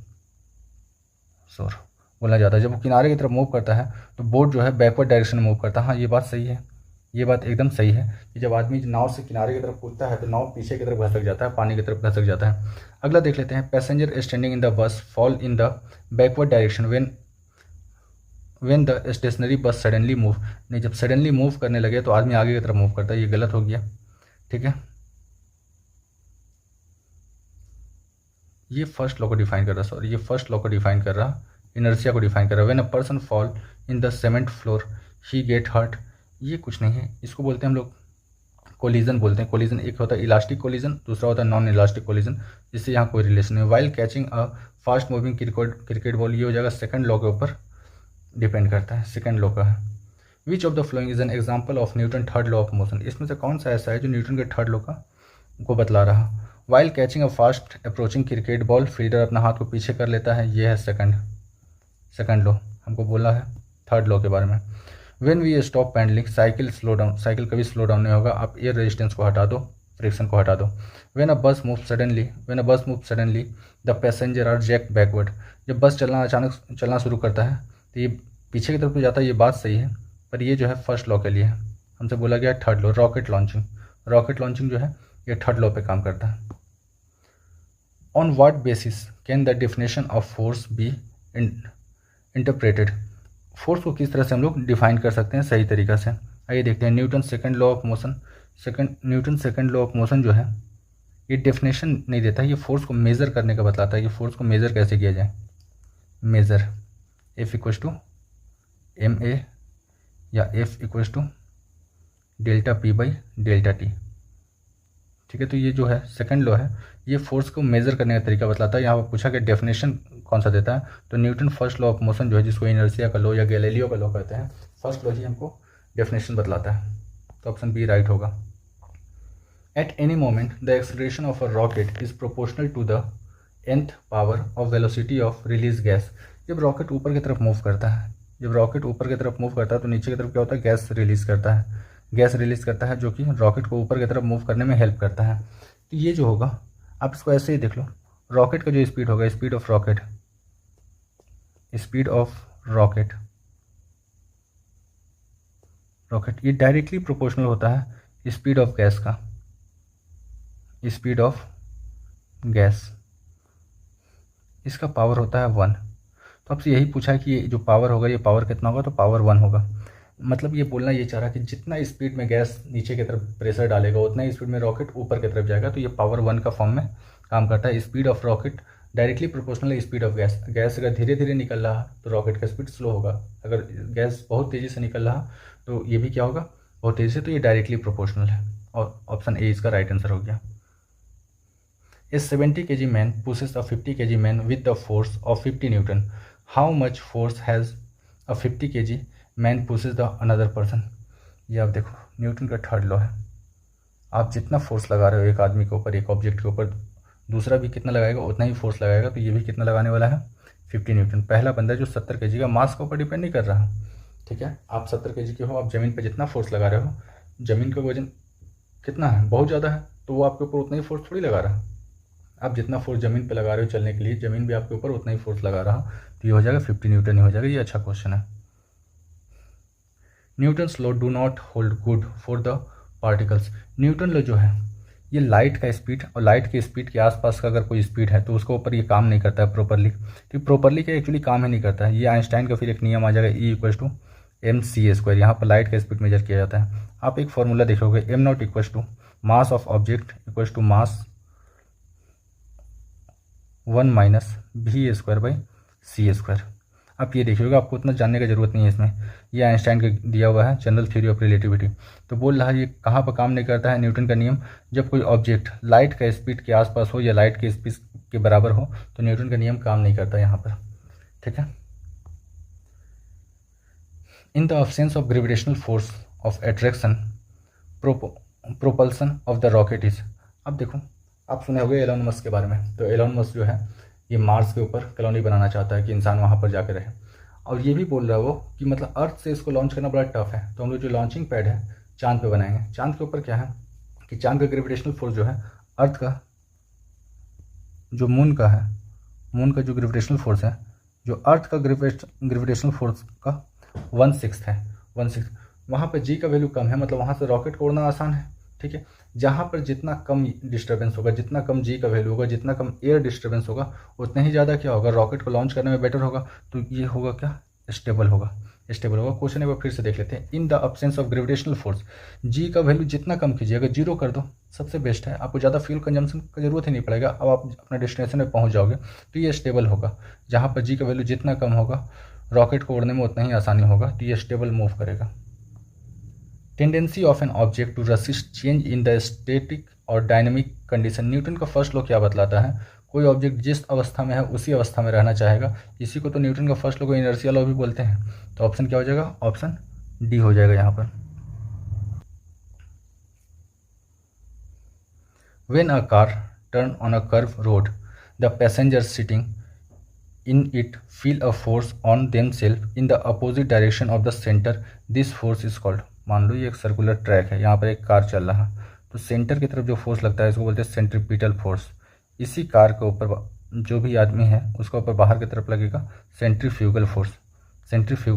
शोर बोलना ज़्यादा। जब वो किनारे की तरफ मूव करता है तो बोट जो है बैकवर्ड डायरेक्शन में मूव करता है। हाँ ये बात सही है, ये बात एकदम सही है कि जब आदमी नाव से किनारे की तरफ कूदता है तो नाव पीछे की तरफ घसक जाता है, पानी की तरफ घसक जाता है। अगला देख लेते हैं। Passenger standing in the bus fall in the backward direction when the stationary bus suddenly move, नहीं जब सडनली मूव करने लगे तो आदमी आगे की तरफ मूव करता है, ये गलत हो गया, ठीक है। ये फर्स्ट लॉ को डिफाइन कर रहा, ये फर्स्ट लॉ को डिफाइन कर रहा, इनर्शिया को डिफाइन कर रहा। When a person fall in the cement floor he get hurt, ये कुछ नहीं है, इसको बोलते हैं हम लोग कोलिजन बोलते हैं। कोलिजन एक होता है इलास्टिक कोलिजन, दूसरा होता है नॉन इलास्टिक कोलिजन, जिससे यहाँ कोई रिलेशन नहीं। While catching a fast moving cricket ball, ये हो जाएगा सेकंड लॉ के ऊपर डिपेंड करता है, सेकंड लॉ का है। विच of the following is an example of Newton third law of motion, इसमें से कौन सा ऐसा है जो न्यूटन के थर्ड लॉ को बतला रहा। While catching a fast approaching cricket ball, fielder अपना हाथ को पीछे कर लेता है, ये है सेकंड लॉ, हमको बोला है थर्ड लॉ के बारे में। When we stop pedalling cycle slow down, cycle कभी स्लो डाउन नहीं होगा, आप एयर रेजिस्टेंस को हटा दो, फ्रिक्शन को हटा दो। When a bus move suddenly the passenger are jerk backward, जब बस अचानक चलना शुरू करता है तो ये पीछे की तरफ तो जाता है, ये बात सही है, पर ये जो है फर्स्ट लॉ के लिए हमसे बोला गया थर्ड लॉ। रॉकेट लॉन्चिंग जो है ये थर्ड लॉ पे काम करता है। On what basis can the definition of force be interpreted. Force को किस तरह से हम लोग डिफाइन कर सकते हैं सही तरीक़ा से। आइए देखते हैं। Newton second law of motion. Newton second law of motion जो है ये डेफिनेशन नहीं देता है, ये फोर्स को मेज़र करने का बतलाता है कि फोर्स को मेज़र कैसे किया जाए। Measure F equals to ma या F equals to delta P by delta T। ठीक है, तो ये जो है सेकंड लॉ है, ये फोर्स को मेज़र करने का तरीका बतलाता है। यहाँ पर पूछा कि डेफिनेशन कौन सा देता है, तो Newton first law of motion जो है, जिसको इनर्शिया का लॉ या गैलीलियो का लॉ कहते हैं, फर्स्ट लॉ ही हमको डेफिनेशन बतलाता है। तो ऑप्शन बी राइट होगा। At any moment the acceleration of a rocket is proportional to the nth power of velocity of release gas. जब रॉकेट ऊपर की तरफ मूव करता है, तो नीचे की तरफ क्या होता है, गैस रिलीज़ करता है, जो कि रॉकेट को ऊपर की तरफ मूव करने में हेल्प करता है। तो ये जो होगा, आप इसको ऐसे ही देख लो, रॉकेट का जो स्पीड होगा, स्पीड ऑफ रॉकेट ये डायरेक्टली प्रोपोर्शनल होता है स्पीड ऑफ गैस। इसका पावर होता है 1। तो आपसे यही पूछा है कि ये जो पावर होगा, ये पावर कितना होगा, तो पावर 1 होगा। मतलब ये बोलना ये चाह रहा है कि जितना स्पीड में गैस नीचे की तरफ प्रेशर डालेगा, उतना ही स्पीड में रॉकेट ऊपर की तरफ जाएगा। तो ये पावर 1 का फॉर्म में काम करता है। Speed of rocket directly proportional है स्पीड ऑफ गैस अगर धीरे धीरे निकल रहा तो रॉकेट का स्पीड स्लो होगा, अगर गैस बहुत तेज़ी से निकल रहा तो ये भी क्या होगा, बहुत तेज़ी से। तो ये डायरेक्टली प्रोपोर्शनल है, और ऑप्शन ए इसका राइट आंसर हो गया। A 70 kg man pushes a 50 kg man with the force of 50 Newton. How much force has a 50 kg man pushes the another person? ये आप देखो, न्यूटन का थर्ड लॉ है। आप जितना फोर्स लगा रहे हो एक आदमी के ऊपर, एक ऑब्जेक्ट के ऊपर, दूसरा भी कितना लगाएगा उतना ही फोर्स लगाएगा। तो ये भी कितना लगाने वाला है, 50 न्यूटन। पहला बंदा जो 70 kg का, मास के ऊपर डिपेंड नहीं कर रहा। ठीक है, आप 70 kg के हो, आप ज़मीन पर जितना फोर्स लगा रहे हो, ज़मीन का वजन कितना है, बहुत ज़्यादा है, तो वो आपके ऊपर उतना ही फोर्स थोड़ी लगा रहा है। आप जितना फोर्स ज़मीन पे लगा रहे हो चलने के लिए, ज़मीन भी आपके ऊपर उतना ही फोर्स लगा रहा, तो ये हो जाएगा 50 न्यूटन ही हो जाएगा। ये अच्छा क्वेश्चन है। Newton's law do not hold good for the particles. Newton law जो है, ये लाइट का स्पीड और लाइट के स्पीड के आसपास का अगर कोई स्पीड है तो उसके ऊपर ये काम नहीं करता है प्रॉपरली। तो प्रॉपरली क्या एक्चुअली काम ही नहीं करता है। ये आइंस्टाइन का फिर एक नियम आ जाएगा, E इक्वल्स टू mc²। यहाँ पर लाइट का स्पीड मेजर किया जाता है। आप एक फॉर्मूला देखोगे, m0 equals to mass of object equals to mass 1 minus v²/c²। आप ये देखिएगा, आपको उतना जानने की ज़रूरत नहीं है इसमें। ये आइंस्टाइन का दिया हुआ है जनरल थ्योरी ऑफ रिलेटिविटी। तो बोल रहा है ये कहाँ पर काम नहीं करता है न्यूटन का नियम, जब कोई ऑब्जेक्ट लाइट का स्पीड के आसपास हो या लाइट के स्पीड के बराबर हो, तो न्यूटन का नियम काम नहीं करता यहाँ पर। ठीक है। इन the absence of gravitational force of attraction propulsion of the rocket is. अब देखो, आप सुने होंगे एलोन मस्क के बारे में। तो एलोन मस्क जो है, ये मार्स के ऊपर कॉलोनी बनाना चाहता है कि इंसान वहाँ पर जाकर रहे, और ये भी बोल रहा है वो कि मतलब अर्थ से इसको लॉन्च करना बड़ा टफ है। तो हम लोग जो लॉन्चिंग पैड है चांद पे बनाएंगे। चांद के ऊपर क्या है कि चांद का ग्रेविटेशनल फोर्स जो है अर्थ का, जो मून का है, मून का जो ग्रेविटेशनल फोर्स है, जो अर्थ का ग्रेविटेशनल फोर्स का 1/6 है, 1/6। वहाँ पर जी का वैल्यू कम है, मतलब वहाँ से रॉकेट को उड़ना आसान है। ठीक है, जहाँ पर जितना कम डिस्टर्बेंस होगा, जितना कम जी का वैल्यू होगा, जितना कम एयर डिस्टर्बेंस होगा, उतना ही ज़्यादा क्या होगा, रॉकेट को लॉन्च करने में बेटर होगा। तो ये होगा क्या, स्टेबल होगा। क्वेश्चन एक बार फिर से देख लेते हैं। In the absence of gravitational force, G का वैल्यू जितना कम कीजिए, अगर 0 कर दो सबसे बेस्ट है, आपको ज़्यादा फ्यूल कंजम्पशन का जरूरत ही नहीं पड़ेगा। अब आप अपने डेस्टिनेशन में पहुँच जाओगे, तो ये स्टेबल होगा। जहाँ पर जी का वैल्यू जितना कम होगा, रॉकेट को उड़ने में उतना ही आसानी होगा, तो ये स्टेबल मूव करेगा। Tendency of an object to resist change in the static और डायनेमिक कंडीशन। न्यूटन का फर्स्ट लॉ क्या बतलाता है, कोई ऑब्जेक्ट जिस अवस्था में है उसी अवस्था में रहना चाहेगा। इसी को तो न्यूटन का फर्स्ट लॉ को इनर्शिया लॉ भी बोलते हैं। तो ऑप्शन क्या हो जाएगा, ऑप्शन डी हो जाएगा यहाँ पर। When a car turn on a curve road, the passenger sitting in it feel a force on themselves in the opposite direction of the center. This force is called। मान लो ये एक सर्कुलर ट्रैक है, यहाँ पर एक कार चल रहा है, तो सेंटर की तरफ जो फोर्स लगता है इसको बोलते हैं सेंट्रीपिटल फोर्स। इसी कार के ऊपर जो भी आदमी है उसके ऊपर बाहर की तरफ लगेगा सेंट्रीफ्यूगल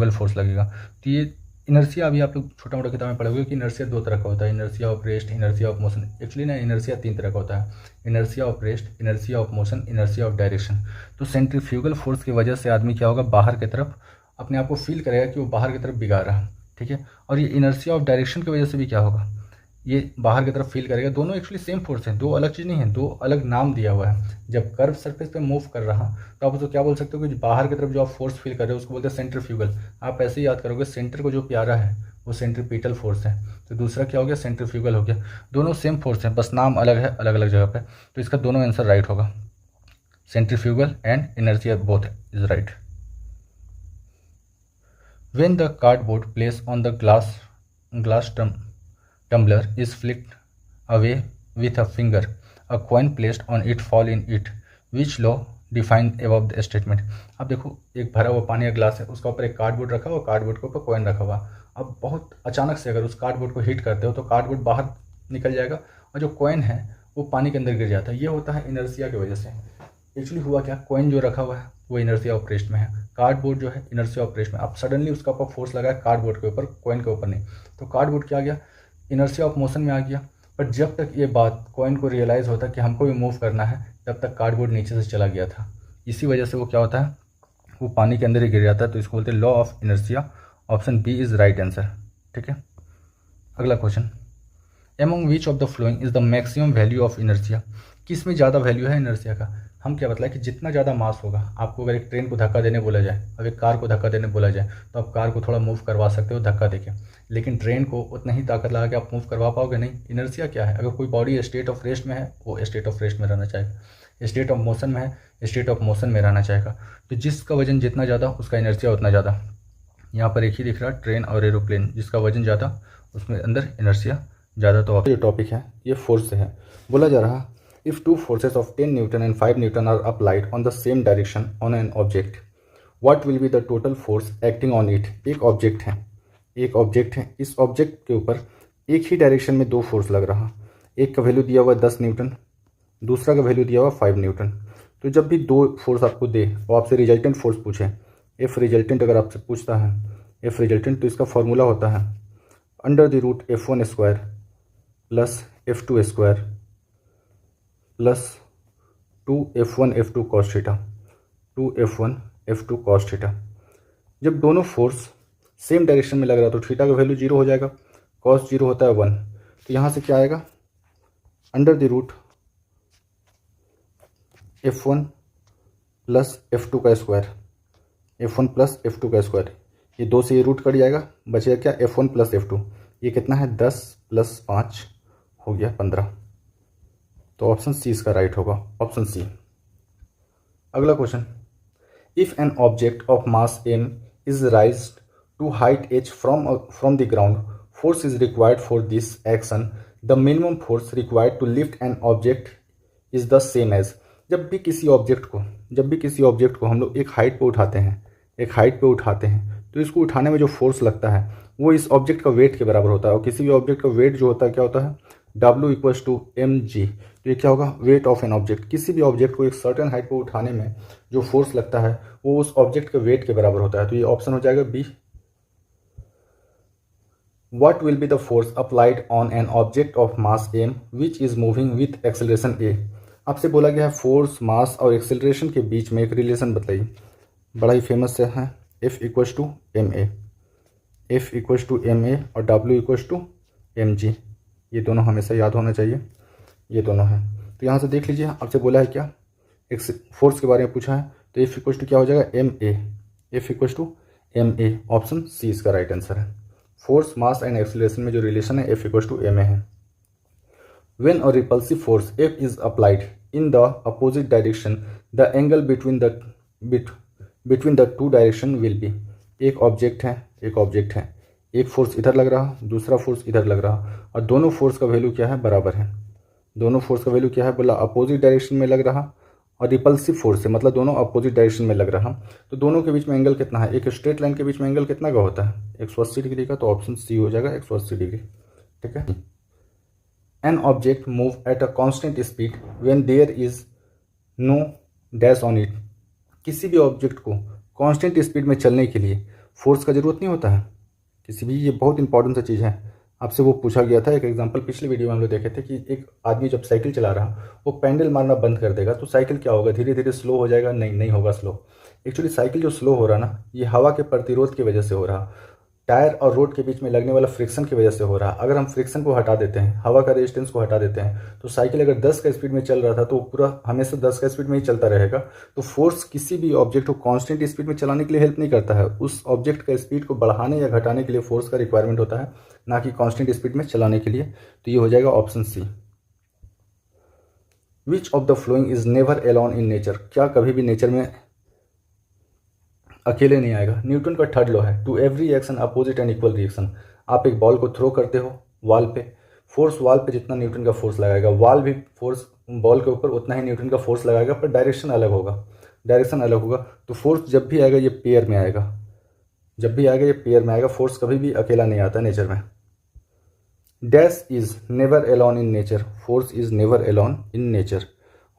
फोर्स लगेगा। तो ये इनर्शिया अभी आप लोग छोटा मोटा किताब में पढ़ोगे कि इनर्शिया दो तरह का होता है, inertia of rest, inertia of motion. Actually ना इनर्शिया तीन तरह का होता है, inertia of rest, inertia of motion, inertia of direction. तो सेंट्रीफ्यूगल फोर्स की वजह से आदमी क्या होगा, बाहर की तरफ अपने आप को फील करेगा कि वो बाहर की तरफ बिगाड़ रहा है, ठीक है। और ये इनर्शिया ऑफ डायरेक्शन की वजह से भी क्या होगा, ये बाहर की तरफ फील करेगा। दोनों एक्चुअली सेम फोर्स हैं, दो अलग चीज़ नहीं है, दो अलग नाम दिया हुआ है। जब कर्व सरफेस पे मूव कर रहा तो आप उसको क्या बोल सकते हो कि बाहर की तरफ जो आप फोर्स फील कर रहे हो उसको बोलते हैं सेंट्रीफ्यूगल। आप ऐसे ही याद करोगे, सेंटर को जो प्यारा है वो सेंट्रीपिटल फोर्स है, तो दूसरा क्या हो गया, सेंट्रीफ्यूगल हो गया। दोनों सेम फोर्स है, बस नाम अलग है अलग अलग जगह पे। तो इसका दोनों आंसर राइट होगा, centrifugal and inertia both is right. When the cardboard placed on the glass tumbler is flicked away with a finger, a coin placed on it fall in it. Which law defined above the statement? अब देखो, एक भरा हुआ पानी का ग्लास है, उसका ऊपर एक कार्डबोर्ड रखा हुआ, कार्डबोर्ड के ऊपर कॉइन रखा हुआ। अब बहुत अचानक से अगर उस कार्डबोर्ड को हिट करते हो तो कार्डबोर्ड बाहर निकल जाएगा और जो कॉइन है वो पानी के अंदर गिर जाता है। ये होता है इनर्शिया की वजह से। एक्चुअली हुआ क्या, कॉइन जो रखा हुआ है वो इनर्शिया ऑफ रेस्ट में है, कार्डबोर्ड जो है इनर्शिया ऑफ रेस्ट में। अब सडनली उसका ऊपर फोर्स लगा है कार्डबोर्ड के ऊपर, कॉइन के ऊपर नहीं, तो कार्डबोर्ड क्या आ गया, इनर्शिया ऑफ मोशन में आ गया। पर जब तक ये बात कॉइन को रियलाइज़ होता कि हमको भी मूव करना है, तब तक कार्डबोर्ड नीचे से चला गया था। इसी वजह से वो क्या होता है, वो पानी के अंदर ही गिर जाता है। तो इसको बोलते हैं law of inertia. Option B is right answer, ठीक है। अगला question, among which of the following is the maximum value of inertia? किस में ज़्यादा वैल्यू है इनर्शिया का? हम क्या बतलाएं कि जितना ज़्यादा मास होगा, आपको अगर एक ट्रेन को धक्का देने बोला जाए, अब एक कार को धक्का देने बोला जाए, तो आप कार को थोड़ा मूव करवा सकते हो धक्का देके, लेकिन ट्रेन को उतना ही ताकत लगा के आप मूव करवा पाओगे नहीं। इनर्शिया क्या है, अगर कोई बॉडी स्टेट ऑफ रेस्ट में है वो स्टेट ऑफ रेस्ट में रहना चाहेगा, स्टेट ऑफ मोशन में है स्टेट ऑफ मोशन में रहना चाहेगा। तो जिसका वजन जितना ज़्यादा उसका इनर्शिया उतना ज़्यादा। यहाँ पर एक ही दिख रहा है, ट्रेन और एरोप्लेन, जिसका वजन ज़्यादा उसमें अंदर इनर्शिया ज़्यादा। तो ये टॉपिक है, ये फोर्स से है। बोला जा रहा, if two forces of 10 Newton and 5 Newton are applied on the same direction on an object, what will be the total force acting on it? एक ऑब्जेक्ट है, एक ऑब्जेक्ट है, इस ऑब्जेक्ट के ऊपर एक ही डायरेक्शन में दो फोर्स लग रहा। एक का वैल्यू दिया हुआ 10 न्यूटन, दूसरा का वैल्यू दिया हुआ 5 न्यूटन। तो जब भी दो फोर्स आपको दे और आपसे रिजल्टेंट फोर्स पूछे, एफ रिजल्टेंट अगर आपसे पूछता है, एफ रिजल्टेंट, तो इसका फॉर्मूला होता है under the root F1 square plus F2 square plus 2F1 F2 cos theta, 2F1 F2 cos theta. जब दोनों फोर्स सेम डायरेक्शन में लग रहा है तो थीटा का वैल्यू 0 हो जाएगा, कॉस 0 होता है 1, तो यहाँ से क्या आएगा, under the root F1 plus F2 का स्क्वायर, F1 प्लस F2 का स्क्वायर, ये दो से ये रूट कट जाएगा, बचेगा क्या, F1 प्लस F2। ये कितना है, 10 प्लस 5 हो गया 15। तो ऑप्शन सी इसका राइट होगा, ऑप्शन सी। अगला question, if an object of mass m is raised to height h from the ground, force is required for this action, the minimum force required to lift an object is the same as. जब भी किसी ऑब्जेक्ट को हम लोग एक हाइट पे उठाते हैं, तो इसको उठाने में जो फोर्स लगता है वो इस ऑब्जेक्ट का वेट के बराबर होता है। और किसी भी ऑब्जेक्ट का वेट जो होता है क्या होता है, W इक्वल्स टू mg। तो ये क्या होगा, वेट ऑफ एन ऑब्जेक्ट। किसी भी ऑब्जेक्ट को एक सर्टेन हाइट पर उठाने में जो फोर्स लगता है वो उस ऑब्जेक्ट के वेट के बराबर होता है। तो ये ऑप्शन हो जाएगा B. What will be the force applied on an object of mass m which is moving with acceleration a? आपसे बोला गया है फोर्स, मास और एक्सेलरेशन के बीच में एक रिलेशन बताइए। बड़ा ही फेमस है, F equals to M A, F equals to M A और W equals to M G. ये दोनों हमेशा याद होना चाहिए, ये दोनों हैं। तो यहाँ से देख लीजिए, आपसे बोला है क्या, एक फोर्स के बारे में पूछा है, तो F इक्वल्स टू क्या हो जाएगा, M A, F equals to M A. Option C इसका राइट आंसर है। फोर्स, मास एंड एक्सेलरेशन में जो रिलेशन है F equals to M A है। When a repulsive force F is applied in the opposite direction, the angle between the two direction will be। एक ऑब्जेक्ट है, एक फोर्स इधर लग रहा, दूसरा फोर्स इधर लग रहा, और दोनों फोर्स का वैल्यू क्या है, बराबर है। दोनों फोर्स का वैल्यू क्या है, बोला अपोजिट डायरेक्शन में लग रहा, और रिपल्सिव फोर्स है मतलब दोनों अपोजिट डायरेक्शन में लग रहा। तो दोनों के बीच में एंगल कितना है, एक स्ट्रेट लाइन के बीच में एंगल कितना का होता है, 180 डिग्री का। तो ऑप्शन सी हो जाएगा 180 डिग्री, ठीक है। An object move at a constant speed when there is no dash on it। किसी भी ऑब्जेक्ट को कांस्टेंट स्पीड में चलने के लिए फोर्स का जरूरत नहीं होता है, किसी भी, ये बहुत इंपॉर्टेंट सा चीज़ है, आपसे वो पूछा गया था। एक एग्जांपल पिछले वीडियो में हम लोग देखे थे कि एक आदमी जब साइकिल चला रहा, वो पैडल मारना बंद कर देगा तो साइकिल क्या होगा, धीरे धीरे स्लो हो जाएगा? नहीं, नहीं होगा स्लो। एक्चुअली साइकिल जो स्लो हो रहा ना, ये हवा के प्रतिरोध की वजह से हो रहा, टायर और रोड के बीच में लगने वाला फ्रिक्शन की वजह से हो रहा। अगर हम फ्रिक्शन को हटा देते हैं, हवा का रेजिस्टेंस को हटा देते हैं, तो साइकिल अगर 10 का स्पीड में चल रहा था तो पूरा हमेशा 10 का स्पीड में ही चलता रहेगा। तो फोर्स किसी भी ऑब्जेक्ट को कांस्टेंट स्पीड में चलाने के लिए हेल्प नहीं करता है, उस ऑब्जेक्ट का स्पीड को बढ़ाने या घटाने के लिए फोर्स का रिक्वायरमेंट होता है, ना कि कांस्टेंट स्पीड में चलाने के लिए। तो ये हो जाएगा option C. Which of the following is never alone in nature? क्या कभी भी नेचर में अकेले नहीं आएगा? न्यूटन का थर्ड लॉ है, to every action opposite and equal reaction. आप एक बॉल को थ्रो करते हो वॉल पे, फोर्स वॉल पे जितना न्यूटन का फोर्स लगाएगा, वॉल भी फोर्स बॉल के ऊपर उतना ही न्यूटन का फोर्स लगाएगा, पर डायरेक्शन अलग होगा, डायरेक्शन अलग होगा। तो फोर्स जब भी आएगा ये पेयर में आएगा, जब भी आएगा ये पेयर में आएगा। फोर्स कभी भी अकेला नहीं आता नेचर में। Dash is never alone in nature, force is never alone in nature,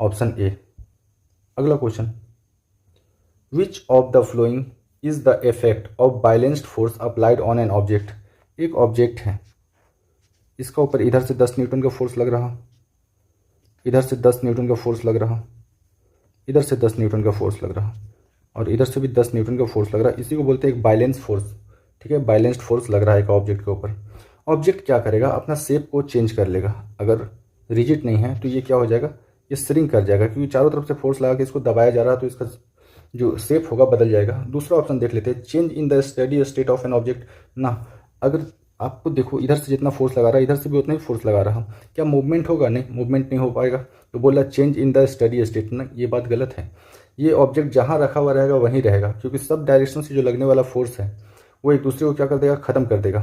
option A. अगला question, which of the following is the effect of balanced force applied on an object? एक ऑब्जेक्ट है, इसका ऊपर इधर से 10 न्यूटन का फोर्स लग रहा, इधर से 10 न्यूटन का फोर्स लग रहा, इधर से 10 न्यूटन का फोर्स लग रहा, और इधर से भी 10 न्यूटन का फोर्स लग रहा है। इसी को बोलते हैं एक बैलेंस फोर्स। ठीक है, बैलेंस्ड फोर्स लग रहा है एक ऑब्जेक्ट के ऊपर। ऑब्जेक्ट क्या करेगा, अपना शेप को चेंज कर लेगा। अगर रिजिड नहीं है तो ये क्या हो जाएगा, ये श्रिंक कर जाएगा, क्योंकि चारों तरफ से फोर्स लगा के इसको दबाया जा रहा है, तो इसका जो शेप होगा बदल जाएगा। दूसरा ऑप्शन देख लेते हैं, change in the steady state of an object ना। अगर आपको देखो इधर से जितना फोर्स लगा रहा है, इधर से भी उतना ही फोर्स लगा रहा, क्या मूवमेंट होगा? नहीं, मूवमेंट नहीं हो पाएगा। तो बोला change in the steady state ना, ये बात गलत है। ये ऑब्जेक्ट जहाँ रखा हुआ रहेगा वहीं रहेगा, क्योंकि सब डायरेक्शन से जो लगने वाला फोर्स है वो एक दूसरे को क्या कर देगा, खत्म कर देगा।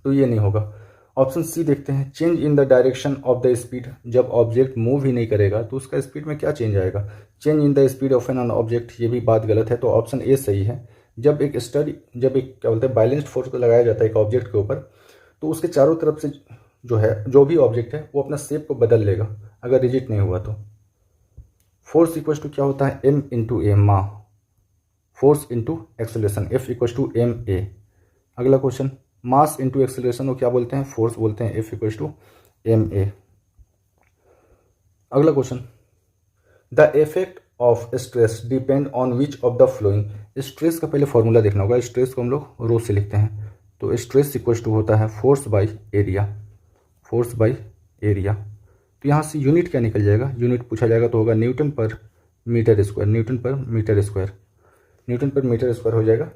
तो ये नहीं होगा। ऑप्शन सी देखते हैं, change in the direction of the speed. जब ऑब्जेक्ट मूव ही नहीं करेगा तो उसका स्पीड में क्या चेंज आएगा? Change in the speed of an object, ये भी बात गलत है। तो ऑप्शन ए सही है। जब एक क्या बोलते हैं बैलेंस्ड फोर्स को लगाया जाता है एक ऑब्जेक्ट के ऊपर, तो उसके चारों तरफ से जो है, जो भी ऑब्जेक्ट है वो अपना शेप को बदल लेगा, अगर रिजिड नहीं हुआ तो। फोर्स इक्वल टू क्या होता है, एम इंटू ए, मा force into acceleration, F equal to M A. अगला क्वेश्चन, मास इंटू एक्सेलरेशन को क्या बोलते हैं, फोर्स बोलते हैं, F equal to M A. अगला question, the effect of stress depend on which of the following. Stress का पहले फॉर्मूला देखना होगा। स्ट्रेस को हम लोग रो से लिखते हैं, तो स्ट्रेस इक्वल टू होता है force by area, force by area. तो यहाँ से यूनिट क्या निकल जाएगा, यूनिट पूछा जाएगा तो होगा न्यूटन पर मीटर स्क्वायर, न्यूटन पर मीटर स्क्वायर, न्यूटन पर मीटर स्क्वायर हो जाएगा,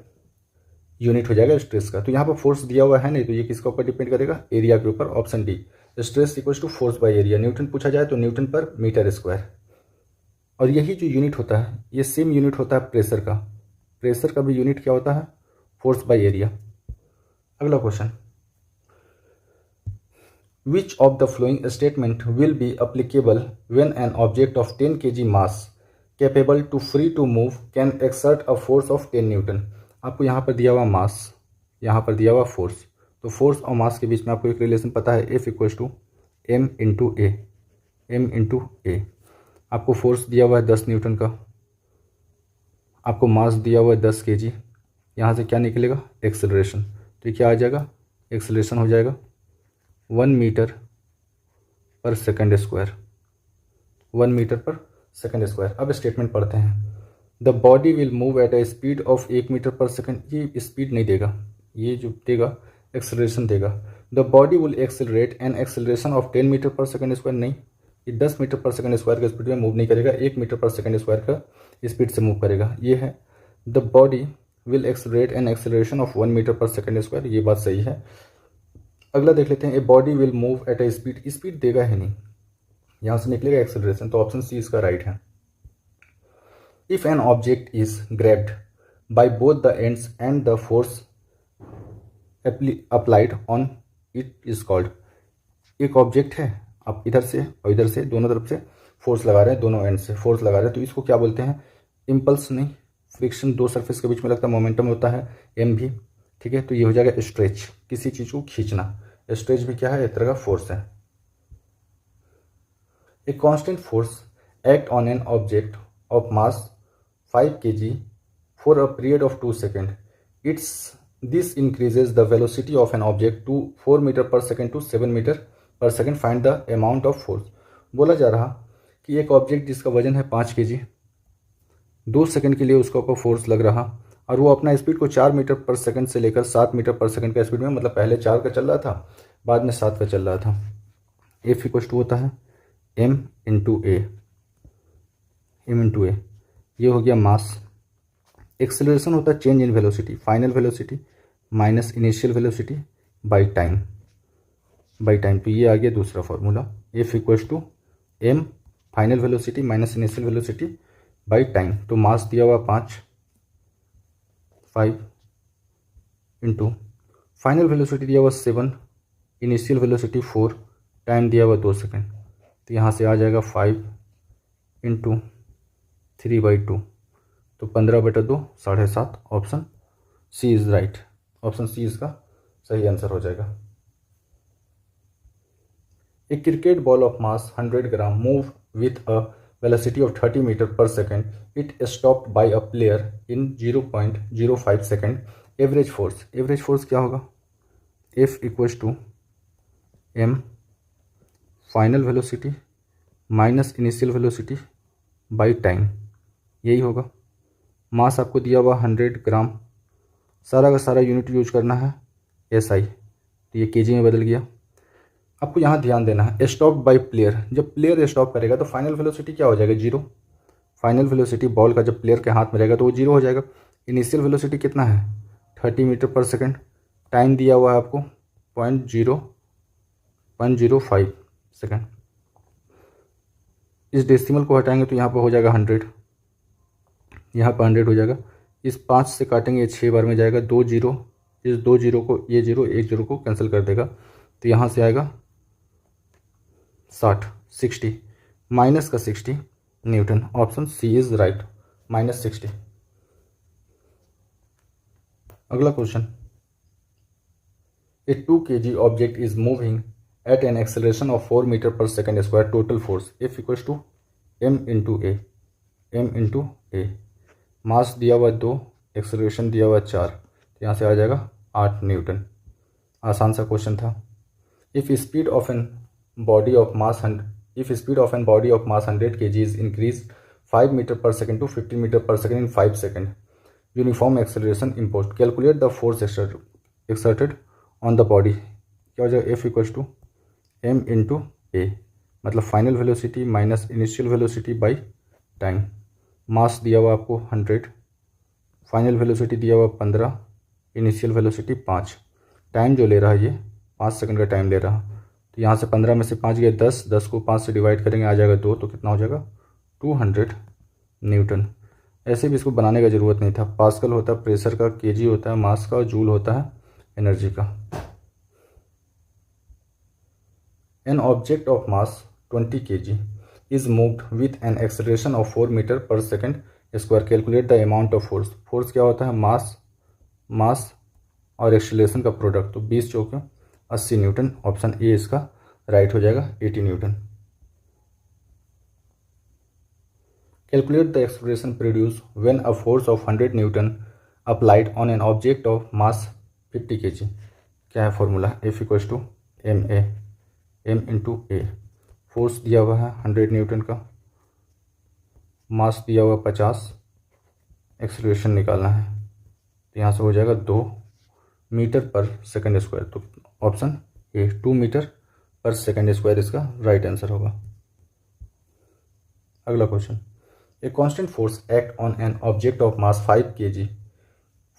यूनिट हो जाएगा स्ट्रेस का। तो यहाँ पर फोर्स दिया हुआ है नहीं, तो ये किसके ऊपर डिपेंड करेगा, एरिया के ऊपर, option D. Stress equal to force by area, Newton पूछा जाए तो न्यूटन पर मीटर स्क्वायर। और यही जो यूनिट होता है ये सेम यूनिट होता है प्रेशर का। प्रेशर का भी यूनिट क्या होता है, फोर्स बाई एरिया। अगला question, which of the following statement will be applicable when an object of 10 kg mass capable to free to move can exert a force of 10 Newton. आपको यहाँ पर दिया हुआ मास, यहाँ पर दिया हुआ फोर्स, तो फोर्स और मास के बीच में आपको एक रिलेशन पता है, F equals to M into A, M into A. आपको फोर्स दिया हुआ है 10 न्यूटन का, आपको मास दिया हुआ है 10 kg। यहाँ से क्या निकलेगा, एक्सेलरेशन। तो क्या आ जाएगा, एक्सेलरेशन हो जाएगा 1 मीटर पर सेकंड स्क्वायर, 1 मीटर पर सेकंड स्क्वायर। अब स्टेटमेंट पढ़ते हैं, the body will move at a speed of 1 metre पर सेकंड। ये स्पीड नहीं देगा, ये जो देगा एक्सेलरेशन देगा। The body will accelerate an acceleration of 10 metre पर सेकंड स्क्वायर। नहीं, ये 10 मीटर पर सेकंड स्क्वायर का स्पीड में मूव नहीं करेगा, 1 मीटर पर सेकंड स्क्वायर का स्पीड से मूव करेगा। ये है the body will accelerate an acceleration of 1 metre पर सेकंड स्क्वायर, ये बात सही है। अगला देख लेते हैं, a body will move at a speed. Speed देगा है नहीं, यहाँ से निकलेगा एक्सेलरेशन, तो ऑप्शन सी इसका राइट है। If an object is grabbed by both the ends and the force applied on it is called. एक ऑब्जेक्ट है, आप इधर से और इधर से दोनों तरफ से फोर्स लगा रहे हैं, दोनों एंड से फोर्स लगा रहे हैं, तो इसको क्या बोलते हैं, इम्पल्स नहीं, फ्रिक्शन, दो सरफेस के बीच में लगता है, मोमेंटम होता है एम भी। ठीक है, तो ये हो जाएगा स्ट्रेच, किसी चीज को खींचना। स्ट्रेच भी क्या है, एक तरह का फोर्स है। A constant force act on an object of mass 5 kg for a period of 2 second. It's this increases the velocity of an object to 4 metre पर सेकेंड टू 7 मीटर पर second, find the amount of force. बोला जा रहा कि एक ऑब्जेक्ट जिसका वजन है 5 kg, 2 सेकंड के लिए उसका ऊपर फोर्स लग रहा और वो अपना स्पीड को 4 मीटर पर सेकंड से लेकर 7 मीटर पर सेकंड का स्पीड में, मतलब पहले 4 का चल रहा था, बाद में 7 का चल रहा था। एफ इक्वल टू होता है एम इंटू ए, ये हो गया मास। एक्सेलरेशन होता है change in velocity, final velocity minus initial velocity by time, तो ये आ गया दूसरा formula. F equal to M final velocity minus initial velocity by time. तो मास दिया हुआ 5 इंटू फाइनल वेलोसिटी दिया हुआ 7, इनिशियल वेलोसिटी 4, टाइम दिया हुआ 2 सेकेंड। तो यहाँ से आ जाएगा 5 इंटू 3/2, तो 15/2 7.5। Option C is right, option C इसका सही आंसर हो जाएगा। A cricket ball of mass 100 gram move with a velocity of 30 meter per second. It stopped by a player in 0.05 second. Average force क्या होगा? F equals to m final velocity minus initial velocity by time, यही होगा। मास आपको दिया हुआ 100 ग्राम, सारा का सारा यूनिट यूज करना है SI, तो ये kg में बदल गया। आपको यहाँ ध्यान देना है स्टॉप बाय प्लेयर, जब प्लेयर स्टॉप करेगा तो फाइनल वेलोसिटी क्या हो जाएगा? 0। फाइनल वेलोसिटी बॉल का जब प्लेयर के हाथ में रहेगा तो वो 0 हो जाएगा। इनिशियल वेलोसिटी कितना है? 30 मीटर पर सेकंड। टाइम दिया हुआ है आपको 0.05 सेकंड। इस डेसिमल को हटाएंगे तो यहाँ पर हो जाएगा 100, यहाँ पर 100 हो जाएगा। इस 5 से काटेंगे, ये 6 बार में जाएगा, 2 0, इस 2 0 को, ये 0 1 0 को कैंसिल कर देगा, तो यहाँ से आएगा 60 माइनस का 60 newton. Option C is right, -60। अगला question, a 2 kg object is moving at an acceleration of 4 metre पर second square, total force F equals to m into a. Mass दिया हुआ 2, एक्सेलरेशन दिया हुआ 4, तो यहाँ से आ जाएगा 8 न्यूटन। आसान सा क्वेश्चन था। If speed of an body of mass 100 kg is increased 5 meter per second to 15 meter per second in 5 seconds, uniform acceleration imposed, calculate the force exerted on the body। क्या हो जाएगा? F equals to m into a, मतलब final velocity minus initial velocity by time. Mass दिया हुआ आपको 100, फाइनल वेलोसिटी दिया हुआ 15, इनिशियल वेलोसिटी 5, टाइम जो ले रहा है ये 5 सेकंड का टाइम ले रहा, तो यहाँ से 15 में से 5 गए 10, 10 को 5 से डिवाइड करेंगे, आ जाएगा 2, तो कितना हो जाएगा? 200 न्यूटन। ऐसे भी इसको बनाने का ज़रूरत नहीं था। पास्कल होता है प्रेशर का, केजी होता है मास का, और जूल होता है एनर्जी का। An object of mass 20 kg is moved with an acceleration of 4 metre पर second square, calculate the amount of force. Force क्या होता है? मास और एक्सेलरेशन का प्रोडक्ट, तो 20 चौके 80 न्यूटन। ऑप्शन ए इसका राइट हो जाएगा, 80 Newton. Calculate the acceleration produce when a force of 100 Newton applied on an object of mass 50 kg। क्या है formula? F equals to m into A. Force दिया हुआ है 100 न्यूटन का, मास दिया हुआ 50, एक्सेलरेशन निकालना है, तो यहाँ से हो जाएगा 2 मीटर पर सेकेंड स्क्वायर, तो ऑप्शन ए 2 मीटर पर सेकेंड स्क्वायर इसका राइट आंसर होगा। अगला question, a constant force act on an object of mass 5 kg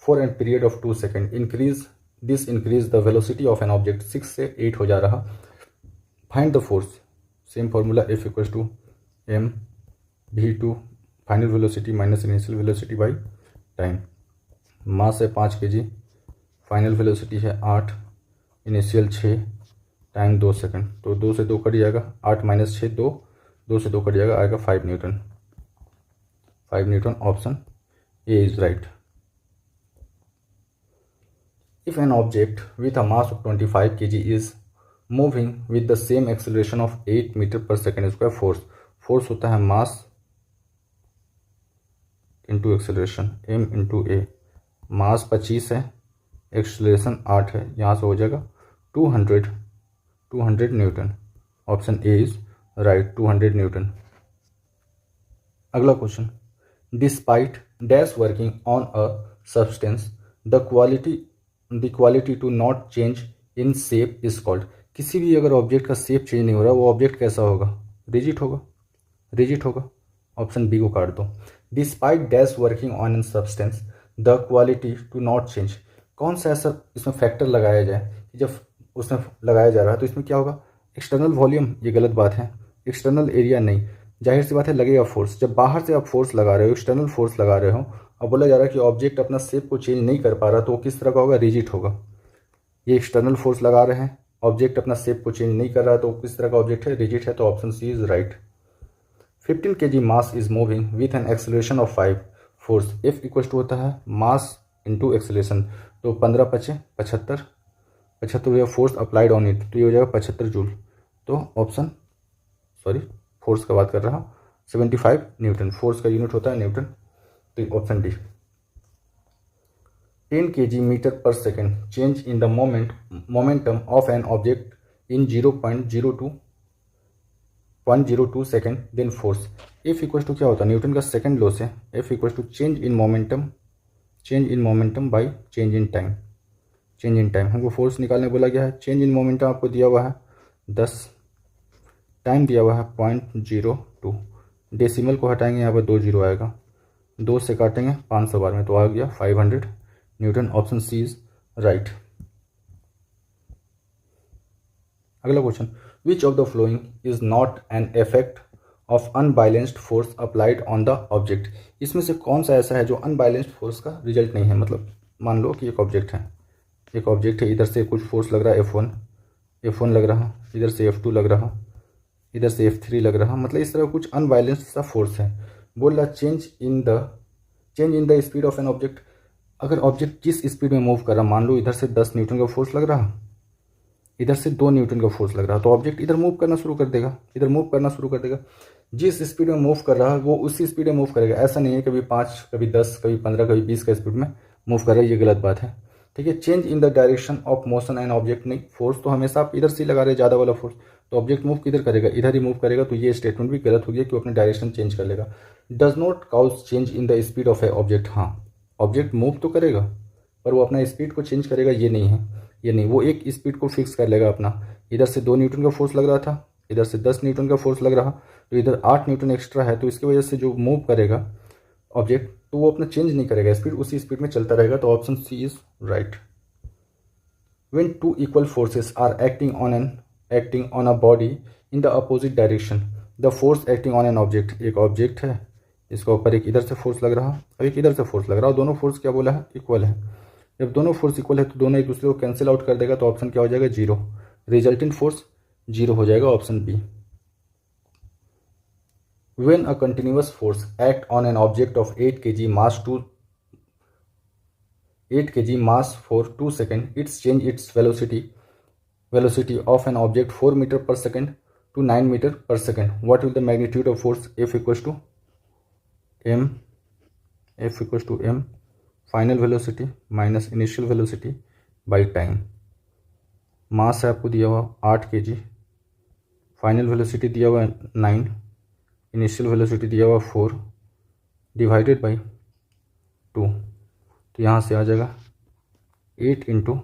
for an period of 2 second, increase the velocity of an object 6 से 8 हो जा रहा, find the force. Same formula, F equals to m v2 final velocity minus initial velocity by time. Mass है 5 kg, फाइनल वेलोसिटी है 8, इनिशियल 6, टाइम 2 सेकंड, तो 2 से 2 कट जाएगा, 8 माइनस 6 2, 2 से 2 कट जाएगा, आएगा 5 newton. Option A is right. If an object with a mass of 25 kg is moving with the same acceleration of 8 metre पर सेकेंड स्क्वायर, फोर्स होता है mass into acceleration m into a. Mass 25 है, एक्सेलरेशन 8 है, यहाँ से हो जाएगा 200 newton. Option A is right, 200 newton. अगला question, despite dash working on a substance the quality to not change in shape is called. किसी भी अगर ऑब्जेक्ट का शेप चेंज नहीं हो रहा, वो ऑब्जेक्ट कैसा होगा? रिजिड होगा, रिजिड होगा। ऑप्शन बी को काट दो। Despite dash working on an substance the quality to not change, कौन सा ऐसा इसमें फैक्टर लगाया जाए कि जब उसमें लगाया जा रहा है तो इसमें क्या होगा? एक्सटर्नल वॉल्यूम, ये गलत बात है। एक्सटर्नल एरिया नहीं, जाहिर सी बात है लगेगा फोर्स। जब बाहर से आप फोर्स लगा रहे हो, एक्सटर्नल फोर्स लगा रहे हो, अब बोला जा रहा है कि ऑब्जेक्ट अपना शेप को चेंज नहीं कर पा रहा, तो वो किस तरह का होगा? रिजिड होगा। ये एक्सटर्नल फोर्स लगा रहे हैं, ऑब्जेक्ट अपना शेप को चेंज नहीं कर रहा है, तो किस तरह का ऑब्जेक्ट है? रिजिड है। तो option C is right. 15 kg mass is moving with an acceleration of 5, force F equal to होता है मास इंटू एक्सेलरेशन, तो 15 पचे 75, 75 फोर्स अप्लाइड ऑन इट, तो ये हो जाएगा 75 जूल। तो ऑप्शन फोर्स का बात कर रहा हूँ, 75 न्यूटन, फोर्स का यूनिट होता है न्यूटन, तो ऑप्शन डी। 10 kg मीटर पर second change in the momentum of an object in 0.02 second then force F equal to क्या होता है? न्यूटन का सेकेंड लॉ से F equal to change in momentum by change in time. Change in time हमको फोर्स निकालने बोला गया है। चेंज इन मोमेंटम आपको दिया हुआ है 10, टाइम दिया हुआ है 0.02, डेसिमल को हटाएंगे, यहाँ पर 2 जीरो आएगा, 2 से काटेंगे 500 बार में, तो आ गया 500 newton. Option C is right. अगला question, which of the following is not an effect of unbalanced force applied on the object. इसमें से कौन सा ऐसा है जो अनबैलेंस्ड फोर्स का रिजल्ट नहीं है? मतलब मान लो कि एक ऑब्जेक्ट है, इधर से कुछ फोर्स लग रहा है F1 लग रहा, इधर से F2 लग रहा, इधर से F3 लग रहा, मतलब इस तरह कुछ अनबैलेंस्ड सा फोर्स है। बोल रहा change in the speed of an object. अगर ऑब्जेक्ट जिस स्पीड में मूव कर रहा, मान लो इधर से 10 न्यूटन का फोर्स लग रहा, इधर से 2 न्यूटन का फोर्स लग रहा, तो ऑब्जेक्ट इधर मूव करना शुरू कर देगा, जिस स्पीड में मूव कर रहा है वो उसी स्पीड में मूव करेगा। ऐसा नहीं है कभी 5, कभी 10, कभी 15, कभी 20 का स्पीड में मूव कर रहा है, ये गलत बात है। ठीक है, change in the direction of motion and object, नहीं, फोर्स तो हमेशा आप इधर से लगा रहे हैं, ज़्यादा वाला फोर्स, तो ऑब्जेक्ट मूव किधर करेगा? इधर ही मूव करेगा, तो ये स्टेटमेंट भी गलत हो गया कि वो अपने डायरेक्शन चेंज कर लेगा। Does not cause change in the speed of a object, हाँ ऑब्जेक्ट मूव तो करेगा पर वो अपना स्पीड को चेंज करेगा, ये नहीं, वो एक स्पीड को फिक्स कर लेगा अपना। इधर से 2 न्यूटन का फोर्स लग रहा था, इधर से 10 न्यूटन का फोर्स लग रहा, तो इधर 8 न्यूटन एक्स्ट्रा है, तो इसकी वजह से जो मूव करेगा ऑब्जेक्ट, तो वो अपना चेंज नहीं करेगा स्पीड, उसी स्पीड में चलता रहेगा, तो option C is right. When two equal forces are acting on a body in the opposite direction, the force acting on an object, एक ऑब्जेक्ट है, इसका ऊपर एक इधर से फोर्स लग रहा और एक इधर से फोर्स लग रहा, और दोनों फोर्स क्या बोला है? इक्वल है। जब दोनों फोर्स इक्वल है तो दोनों एक दूसरे को कैंसिल आउट कर देगा, तो ऑप्शन क्या हो जाएगा? 0, रिजल्टेंट फोर्स 0 हो जाएगा, option B. When a continuous force act on an object of 8 kg mass for 2 seconds, it's change its velocity of an object 4 meter per second to 9 meter per second. What will the magnitude of force? F equals to m final velocity minus initial velocity by time. Mass है आपको दिया हुआ 8 kg, फाइनल वेलोसिटी दिया हुआ 9, इनिशियल वेलोसिटी दिया हुआ 4, डिवाइडेड बाई 2, तो यहाँ से आ जाएगा 8 ×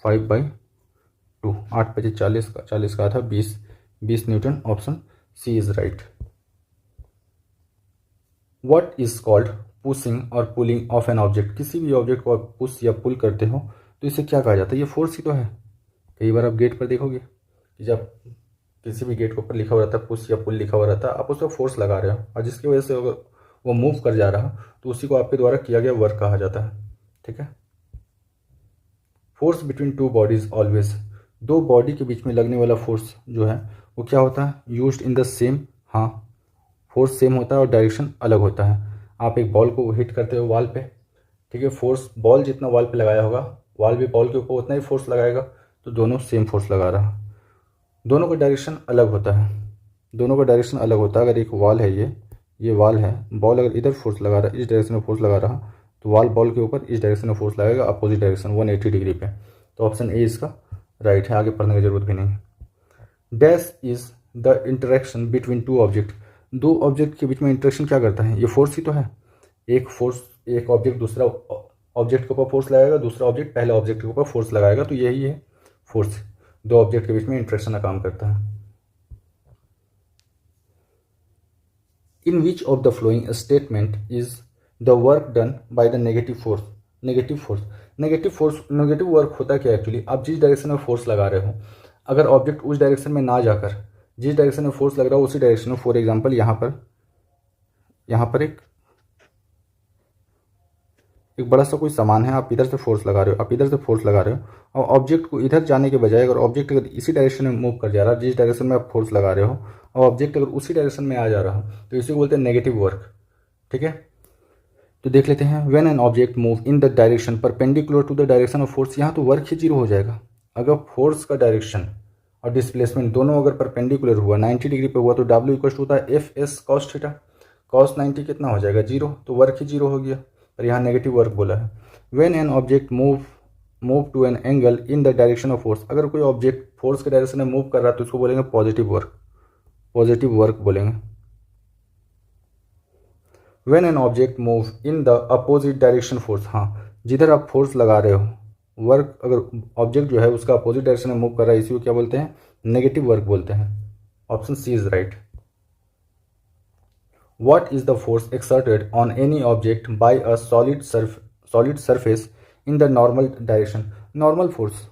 5/2, 8 × 5 = 40 का था 20 Newton. Option C is right. What is called pushing और पुलिंग ऑफ एन ऑब्जेक्ट। किसी भी ऑब्जेक्ट को आप पुश या पुल करते हो तो इसे क्या कहा जाता है? ये फोर्स ही तो है। कई बार आप गेट पर देखोगे कि जब किसी भी गेट के ऊपर लिखा हुआ रहता है पुश या पुल लिखा हुआ रहता है, आप उस पर फोर्स लगा रहे हो और जिसकी वजह से अगर वो मूव कर जा रहा तो उसी को आपके द्वारा किया गया वर्क कहा जाता है। ठीक है। Force between two bodies always, दो बॉडी के बीच में लगने वाला फोर्स जो है वो क्या होता है? यूज्ड इन द सेम, हाँ फोर्स सेम होता है और डायरेक्शन अलग होता है। आप एक बॉल को हिट करते हो वॉल पे, ठीक है, फोर्स बॉल जितना वॉल पे लगाया होगा वॉल भी बॉल के ऊपर उतना ही फोर्स लगाएगा, तो दोनों सेम फोर्स लगा रहा। दोनों का डायरेक्शन अलग होता है, अगर एक वॉल है, ये वॉल है, बॉल अगर इधर फोर्स लगा रहा है, इस डायरेक्शन में फोर्स लगा रहा, तो बॉल के ऊपर इस डायरेक्शन में फोर्स लगाएगा, अपोजिट डायरेक्शन 180 डिग्री पे। तो ऑप्शन ए इसका राइट है, आगे पढ़ने की जरूरत भी नहीं है। Dash is the interaction between two object, दो ऑब्जेक्ट के बीच में इंटरेक्शन क्या करता है, ये फोर्स ही तो है। एक ऑब्जेक्ट दूसरा ऑब्जेक्ट के ऊपर फोर्स लगाएगा, दूसरा ऑब्जेक्ट पहले ऑब्जेक्ट के ऊपर फोर्स लगाएगा, तो यही है फोर्स, दो ऑब्जेक्ट के बीच में इंटरेक्शन का काम करता है। In which of the following statement is the work done by the negative force. Negative work होता क्या एक्चुअली, आप जिस डायरेक्शन में फोर्स लगा रहे हो, अगर ऑब्जेक्ट उस डायरेक्शन में ना जाकर जिस डायरेक्शन में फोर्स लग रहा हो उसी डायरेक्शन में, फॉर एग्जांपल यहाँ पर एक बड़ा सा कोई सामान है, आप इधर से फोर्स लगा रहे हो, और ऑब्जेक्ट को इधर जाने के बजाय अगर ऑब्जेक्ट अगर इसी डायरेक्शन में मूव कर जा रहा है, जिस डायरेक्शन में आप फोर्स लगा रहे हो, और ऑब्जेक्ट अगर उसी डायरेक्शन में आ जा रहा हो, तो इसी को बोलते हैं नेगेटिव वर्क। ठीक है, तो देख लेते हैं। When an object move in the direction perpendicular to the direction of force, यहाँ तो वर्क ही जीरो हो जाएगा। अगर फोर्स का डायरेक्शन और डिस्प्लेसमेंट दोनों अगर परपेंडिकुलर हुआ, 90 डिग्री पे हुआ, तो W इक्वल टू होता है F S cos theta. Cos 90 कितना हो जाएगा, जीरो, तो वर्क ही जीरो हो गया, पर यहाँ नेगेटिव वर्क बोला है। When an object move to an angle in the direction of force, अगर कोई ऑब्जेक्ट फोर्स के डायरेक्शन में मूव कर रहा है तो उसको बोलेंगे पॉजिटिव वर्क बोलेंगे। When an object move in the opposite direction force, हाँ जिधर आप फोर्स लगा रहे हो, वर्क अगर ऑब्जेक्ट जो है उसका अपोजिट डायरेक्शन में मूव कर रहा है, इसी को क्या बोलते हैं, नेगेटिव वर्क बोलते हैं। Option C is right. What is the force exerted on any object by a solid surface in the normal direction. Normal force,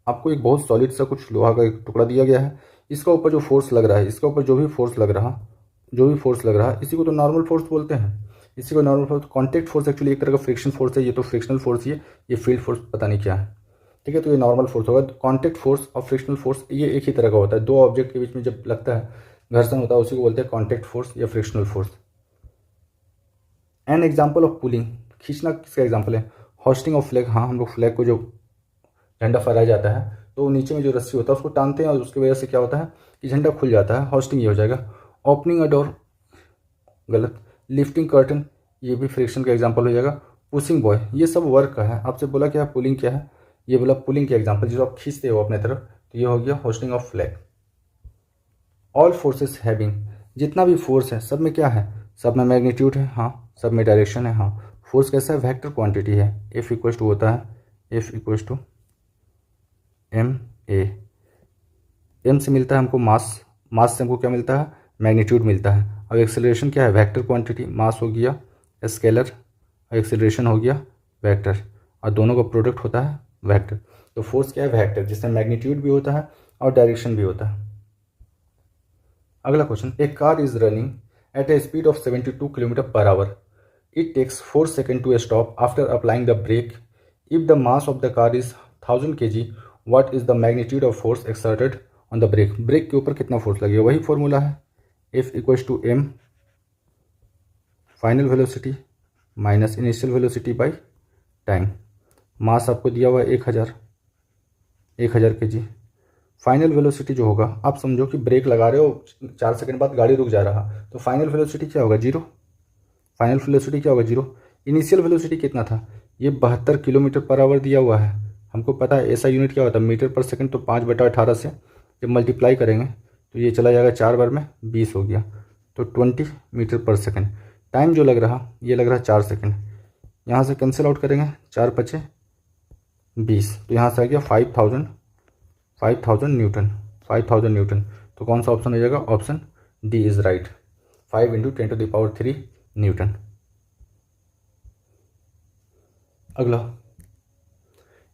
आपको एक बहुत सॉलिड सा कुछ लोहा का एक टुकड़ा दिया गया है, इसका ऊपर जो फोर्स लग रहा है, इसका ऊपर जो भी फोर्स लग रहा है, इसी को तो नॉर्मल फोर्स बोलते हैं। इसी को normal force, contact force actually एक तरह का फ्रिक्शन फोर्स है, ये तो फ्रिक्शनल फोर्स ही है, ये फील्ड फोर्स पता नहीं क्या है। ठीक है, तो ये नॉर्मल फोर्स होगा। कॉन्टैक्ट फोर्स और फ्रिक्शनल फोर्स ये एक ही तरह का होता है, दो ऑब्जेक्ट के बीच में जब लगता है, घर्षण होता है, उसी को बोलते हैं कॉन्टैक्ट फोर्स या frictional force. An example of pulling, खींचना किसका एग्जाम्पल है, होस्टिंग ऑफ फ्लैग। हाँ, हम लोग फ्लैग को जो झंडा फहराया जाता है तो नीचे में जो रस्सी होता है उसको टानते हैं, और उसकी वजह से क्या होता है कि झंडा खुल जाता है, होस्टिंग ये हो जाएगा। ओपनिंग अ डोर, गलत। लिफ्टिंग कर्टन, ये भी फ्रिक्शन का एग्जांपल हो जाएगा। पुशिंग बॉय, ये सब वर्क का है। आपसे बोला क्या है, पुलिंग क्या है, ये बोला पुलिंग के एग्जांपल, जिसको आप खींचते हो अपने तरफ, तो ये हो गया hosting of flag. All forces having, जितना भी फोर्स है सब में क्या है, सब में मैग्नीट्यूड है, हाँ सब में डायरेक्शन है, हाँ। फोर्स कैसा है, वेक्टर क्वांटिटी है। एफ इक्वल टू होता है, F equal to M A. M से मिलता है हमको मास, मास से हमको क्या मिलता है, मैग्नीट्यूड मिलता है। अब एक्सेलरेशन क्या है, वेक्टर क्वांटिटी, मास हो गया स्केलर, एक्सेलरेशन हो गया वेक्टर, और दोनों का प्रोडक्ट होता है वेक्टर। तो फोर्स क्या है, वेक्टर, जिसमें मैग्नीट्यूड भी होता है और डायरेक्शन भी होता है। अगला question, a car is running at a speed of 72 kilometre per hour. It takes 4 second to stop after applying the brake. If the mass of the car is 1000 kg, what is the magnitude of force exerted on the brake. Brake के ऊपर कितना फोर्स लगेगा, वही फॉर्मूला है, F equals to M final velocity minus initial velocity by time. Mass आपको दिया हुआ है 1000 kg। फाइनल वेलोसिटी जो होगा, आप समझो कि ब्रेक लगा रहे हो, 4 सेकंड बाद गाड़ी रुक जा रहा, तो फाइनल वेलोसिटी क्या होगा, जीरो। फाइनल वेलोसिटी क्या होगा, जीरो। इनिशियल वेलोसिटी कितना था, ये 72 किलोमीटर पर आवर दिया हुआ है। हमको पता है ऐसा यूनिट क्या होता है, मीटर पर सेकंड, तो 5/18 से जब मल्टीप्लाई करेंगे तो ये चला जाएगा 4 बार में 20 हो गया, तो 20 मीटर पर सेकंड। टाइम जो लग रहा, ये लग रहा 4 सेकंड। यहाँ से कैंसिल आउट करेंगे, 4 × 5 = 20, तो यहाँ से आ गया 5000 न्यूटन। तो कौन सा ऑप्शन हो जाएगा, option D is right, 5 × 10⁻³ newton. अगला,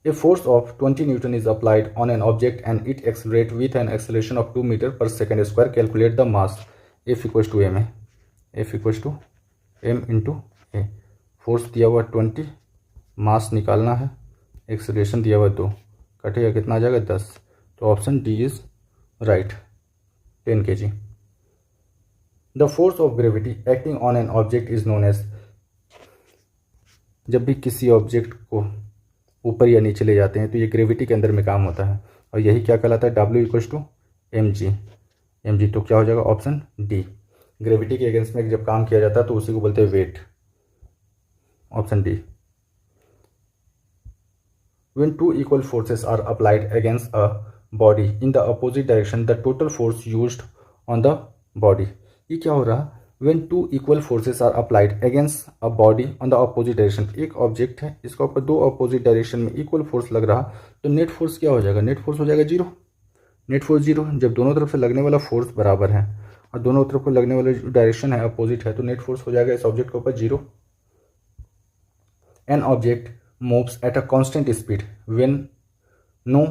a force of 20 newton is applied on an object and it accelerate with an acceleration of 2 metre पर second square. Calculate the mass. F equals to m है, F equals to M into A. Force दिया हुआ 20, मास निकालना है, एक्सेलरेशन दिया हुआ 2, कटेगा कितना आ जाएगा 10। तो option D is right, 10 kg। The force of gravity acting on an object is known as. जब भी किसी ऑब्जेक्ट को ऊपर या नीचे ले जाते हैं तो ये ग्रेविटी के अंदर में काम होता है, और यही क्या कहलाता है, W इक्वल्स टू mg। तो क्या हो जाएगा, ऑप्शन डी। ग्रेविटी के अगेंस्ट में जब काम किया जाता है तो उसी को बोलते हैं weight, option D. When two equal forces are applied against a body in the opposite direction, the total force used on the body. ये क्या हो रहा? When two equal forces are applied against a body on the opposite direction, एक ऑब्जेक्ट है, इसका ऊपर दो अपोजिट डायरेक्शन में इक्वल फोर्स लग रहा, तो नेट फोर्स क्या हो जाएगा? नेट फोर्स हो जाएगा जीरो। Net force zero. जब दोनों तरफ से लगने वाला फोर्स बराबर है और दोनों तरफ को लगने वाला डायरेक्शन है अपोजिट है, तो नेट फोर्स हो जाएगा इस ऑब्जेक्ट के ऊपर zero. An object moves eight a constant speed when know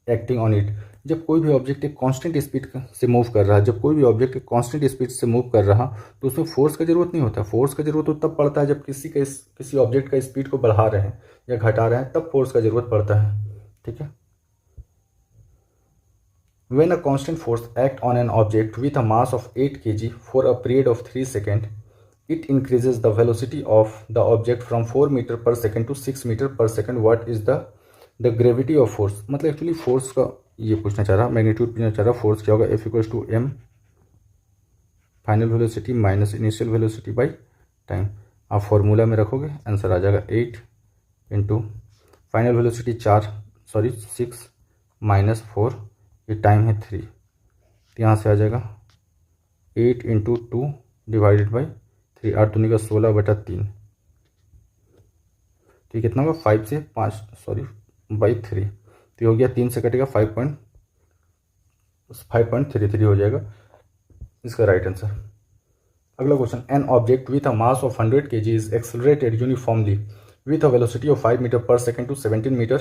acting on it. जब कोई भी ऑब्जेक्ट एक कांस्टेंट स्पीड से मूव कर रहा है, जब कोई भी ऑब्जेक्ट एक कांस्टेंट स्पीड से मूव कर रहा, तो उसमें फोर्स का जरूरत नहीं होता। फोर्स का जरूरत तो तब पड़ता है जब किसी ऑब्जेक्ट का स्पीड को बढ़ा रहे हैं या घटा रहे हैं, तब फोर्स का जरूरत पड़ता है। ठीक है। When a constant force acts on an object with a mass of 8 kg for a period of 3 seconds, it increases the velocity of the object from 4 meter per second to 6 meter per second. What is the gravity of force? मतलब एक्चुअली फोर्स का ये पूछना चाह रहा, मैग्नीट्यूड पूछना चाह रहा। फोर्स क्या होगा? F equals to m final velocity minus initial velocity by time. आप फॉर्मूला में रखोगे, आंसर आ जाएगा 8 इंटू फाइनल वेलोसिटी 6 माइनस 4, ये टाइम है 3, तो यहाँ से आ जाएगा 8 इंटू 2 डिवाइडेड बाई 3, 8 दूनी का 16/3, तो ये कितना होगा? 5 से 5 बाई 3, तो हो गया 3 से कटेगा 5.33 हो जाएगा इसका राइट आंसर। अगला question, an object with a mass of 100 kg is accelerated uniformly with a velocity of 5 metre पर सेकेंड टू 17 मीटर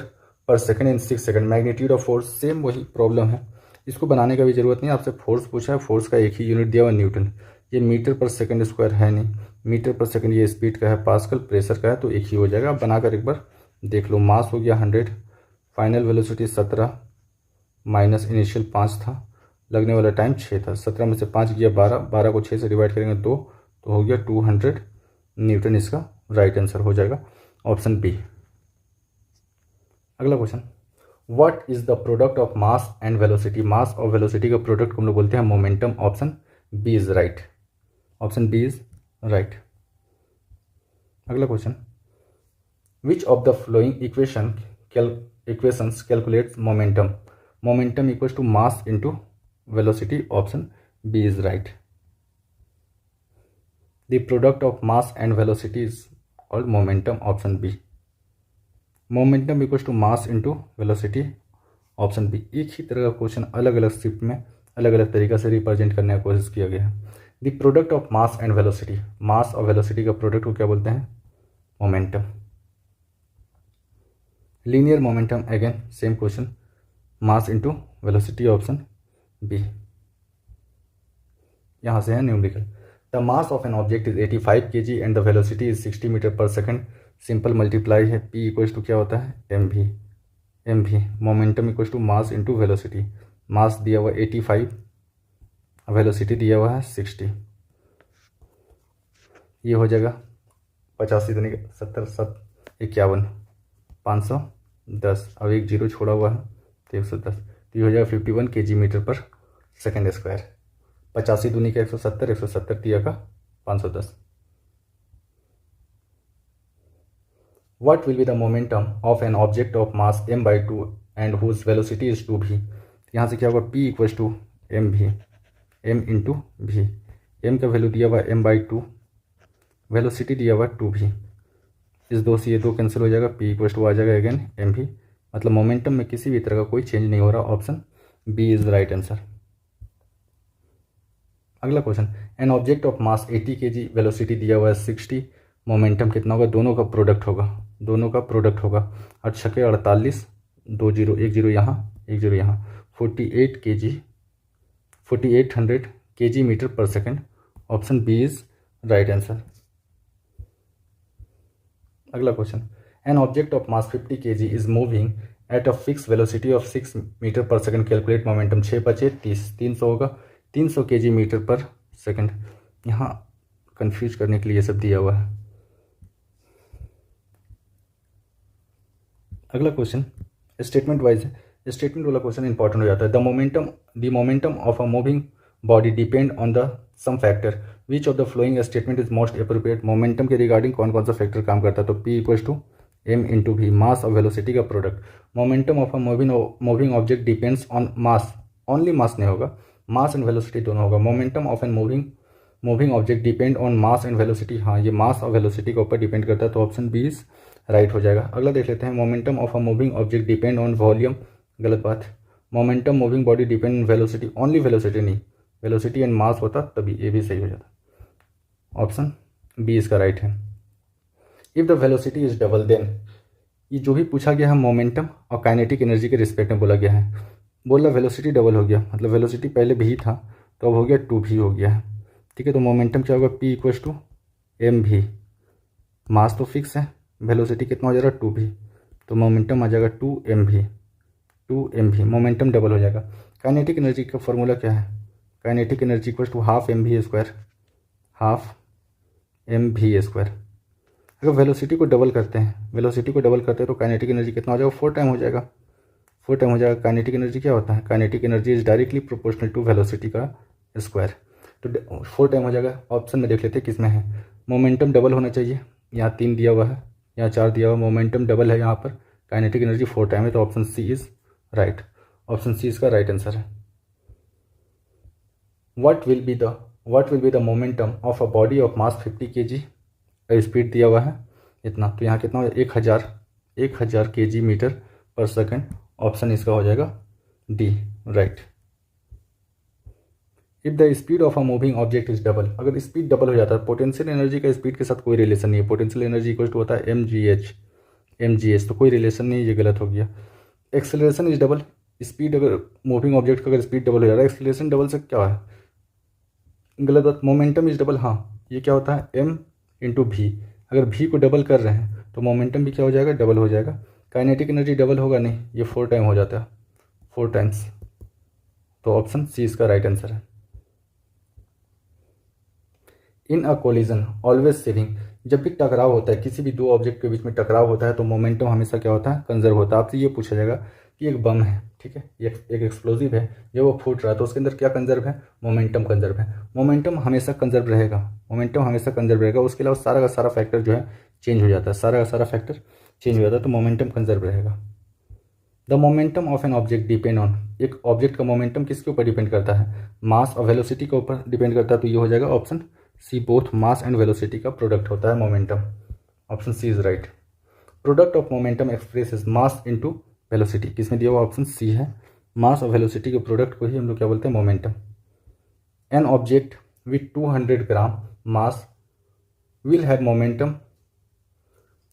पर second in 6 second. Magnitude of force, same वही प्रॉब्लम है, इसको बनाने का भी जरूरत नहीं है। आपसे फोर्स पूछा है, फोर्स का एक ही यूनिट दिया हुआ न्यूटन, ये मीटर पर सेकंड स्क्वायर है नहीं, मीटर पर सेकंड ये स्पीड का है, पास्कल प्रेशर का है, तो एक ही हो जाएगा। आप बनाकर एक बार देख लो। मास हो गया 100, फाइनल वेलोसिटी 17 माइनस इनिशियल 5 था, लगने वाला टाइम 6 था, 17 में से 5 गया 12 को 6 से डिवाइड करेंगे 2, तो हो गया 200 न्यूटन। इसका राइट आंसर हो जाएगा ऑप्शन बी। अगला question, what is the product of mass and velocity? Mass और वेलोसिटी का प्रोडक्ट को हम लोग बोलते हैं momentum. Option B is right. Option B is right. अगला question, which of the following equations calculates momentum? Momentum equals to mass into velocity. Option B is right. The product of mass and velocity is called momentum. Option B. Momentum equals to mass into velocity. Option B. एक ही तरह का क्वेश्चन अलग अलग शिफ्ट में अलग अलग तरीका से रिप्रेजेंट करने का कोशिश किया गया है। The product of mass and velocity, mass और वेलोसिटी का प्रोडक्ट को क्या बोलते हैं? Momentum. Linear momentum, again same question, mass into velocity. Option B. यहाँ से है numerical, the mass of an object is 85 kg and the velocity is 60 metre पर सेकेंड। सिंपल मल्टीप्लाई है, P इक्वल्स टू क्या होता है? M v. Momentum equals to mass into velocity. Mass दिया हुआ 85, वेलोसिटी दिया हुआ है 60, ये हो जाएगा 85 दूनी 70 7 51 510। अब एक जीरो छोड़ा हुआ है तो 110, तो ये हो जाएगा 51 kg मीटर पर सेकेंड स्क्वायर। 85 दूनी का 170, 170 दिया का 510। What will be the momentum of an object of mass m/2 and whose velocity is 2v? यहाँ से क्या होगा? P इक्वल्स टू एम भी, m इंटू भी। m का वैल्यू दिया हुआ m/2, वेलोसिटी दिया हुआ 2v। इस दो से ये दो कैंसिल हो जाएगा, P इक्वल्स टू आ जाएगा अगेन एम भी। मतलब मोमेंटम में किसी भी तरह का कोई चेंज नहीं हो रहा। Option B is the right answer. अगला question, an object of mass 80 kg, velocity दिया हुआ है 60, मोमेंटम कितना होगा? दोनों का प्रोडक्ट होगा, दोनों का प्रोडक्ट होगा। 8 छके 48, 2 जीरो, 1 जीरो यहाँ, 1 जीरो यहाँ, 4800 kg मीटर पर second. Option B is right answer. अगला question, an object of mass 50 kg is moving at a fix velocity of 6 metre पर सेकेंड। Calculate momentum. 6 × 5 = 30, 300 होगा, 300 kg मीटर पर सेकेंड। यहाँ कंफ्यूज करने के लिए ये सब दिया हुआ है। अगला क्वेश्चन स्टेटमेंट वाइज है, स्टेटमेंट वाला क्वेश्चन इंपॉर्टेंट हो जाता है। The momentum of a moving body depend on the some factor, which of the following statement is most appropriate. Momentum के रिगार्डिंग कौन कौन सा फैक्टर काम करता है? तो P equals to m into भी, मास और वेलोसिटी का product. Momentum of a moving object depends on mass, only mass नहीं होगा, मास एंड वेलोसिटी दोनों होगा। Momentum of an moving object depend on mass and velocity, हाँ ये मास और वेलोसिटी के ऊपर डिपेंड करता है, तो ऑप्शन बी इज राइट हो जाएगा। अगला देख लेते हैं, momentum of a moving object depend on volume, गलत बात। Momentum moving body depend on velocity, only velocity नहीं, वेलोसिटी एंड मास होता तभी, ये भी सही हो जाता। ऑप्शन बी इसका राइट है। If the velocity is double then, ये जो भी पूछा गया है मोमेंटम और काइनेटिक एनर्जी के रिस्पेक्ट में बोला गया है। बोला वेलोसिटी डबल हो गया, मतलब वेलोसिटी पहले भी था तो अब हो गया 2v हो गया है, ठीक है। तो मोमेंटम क्या होगा, p इक्वल्स टू एम भी, मास तो फिक्स है, वेलोसिटी कितना हो जाएगा 2v, तो मोमेंटम आ जाएगा 2mv, 2mv, मोमेंटम डबल हो जाएगा। काइनेटिक एनर्जी का फॉर्मूला क्या है, kinetic energy equals to half mv², half mv²। अगर वेलोसिटी को डबल करते हैं तो काइनेटिक एनर्जी कितना हो जाएगा, 4 टाइम हो जाएगा, 4 टाइम हो जाएगा। काइनेटिक एनर्जी क्या होता है, kinetic energy is directly proportional to velocity का स्क्वायर, तो 4 टाइम हो जाएगा। ऑप्शन में देख लेते हैं किसमें है, मोमेंटम डबल होना चाहिए, यहाँ 3 दिया हुआ है, यहाँ 4 दिया हुआ, मोमेंटम डबल है यहाँ पर, काइनेटिक एनर्जी 4 टाइम है, तो option C is right, option C इसका राइट आंसर है। What will be the momentum of a body of mass 50 kg, speed दिया हुआ है इतना, तो यहाँ कितना हो जाएगा 1000 kg मीटर पर सेकेंड, ऑप्शन इसका हो जाएगा D right. If the speed of a moving object is double, अगर स्पीड डबल हो जाता है, पोटेंशियल एनर्जी का स्पीड के साथ कोई रिलेशन नहीं है, पोटेंशियल एनर्जी इक्वल टू होता है mgh, तो कोई रिलेशन नहीं, ये गलत हो गया। एक्सेलरेशन इज डबल, स्पीड अगर मूविंग ऑब्जेक्ट का अगर स्पीड डबल हो जा रहा है, एक्सेलरेशन डबल से क्या है, गलत बात। मोमेंटम इज डबल, हाँ ये क्या होता है m इंटू भी, अगर भी को डबल कर रहे हैं तो मोमेंटम भी क्या हो जाएगा, डबल हो जाएगा। काइनेटिक एनर्जी डबल होगा नहीं, ये 4 टाइम हो जाता है, 4 टाइम्स, तो ऑप्शन सी इसका राइट आंसर है। इन अ कोलिजन ऑलवेज सेविंग, जब भी टकराव होता है, किसी भी दो ऑब्जेक्ट के बीच में टकराव होता है तो मोमेंटम हमेशा क्या होता है, कंजर्व होता है। आपसे ये पूछा जाएगा कि एक बम है, ठीक है, एक एक्सप्लोजिव है, जब वो फूट रहा है तो उसके अंदर क्या कंजर्व है, मोमेंटम कंजर्व है। मोमेंटम हमेशा कंजर्व रहेगा, उसके अलावा सारा का सारा फैक्टर जो है चेंज हो जाता है, सारा का सारा फैक्टर चेंज हो जाता है, तो मोमेंटम कंजर्व रहेगा। The momentum of an object depend on, एक ऑब्जेक्ट का मोमेंटम किसके ऊपर डिपेंड करता है, मास और वेलोसिटी के ऊपर डिपेंड करता है, तो ये हो जाएगा option C, both mass and velocity का प्रोडक्ट होता है momentum, option C is right. Product of momentum expresses mass into velocity, किसमें दिया हुआ, ऑप्शन सी है, मास और वेलोसिटी के प्रोडक्ट को ही हम लोग क्या बोलते हैं, momentum. N object with 200 gram mass will have momentum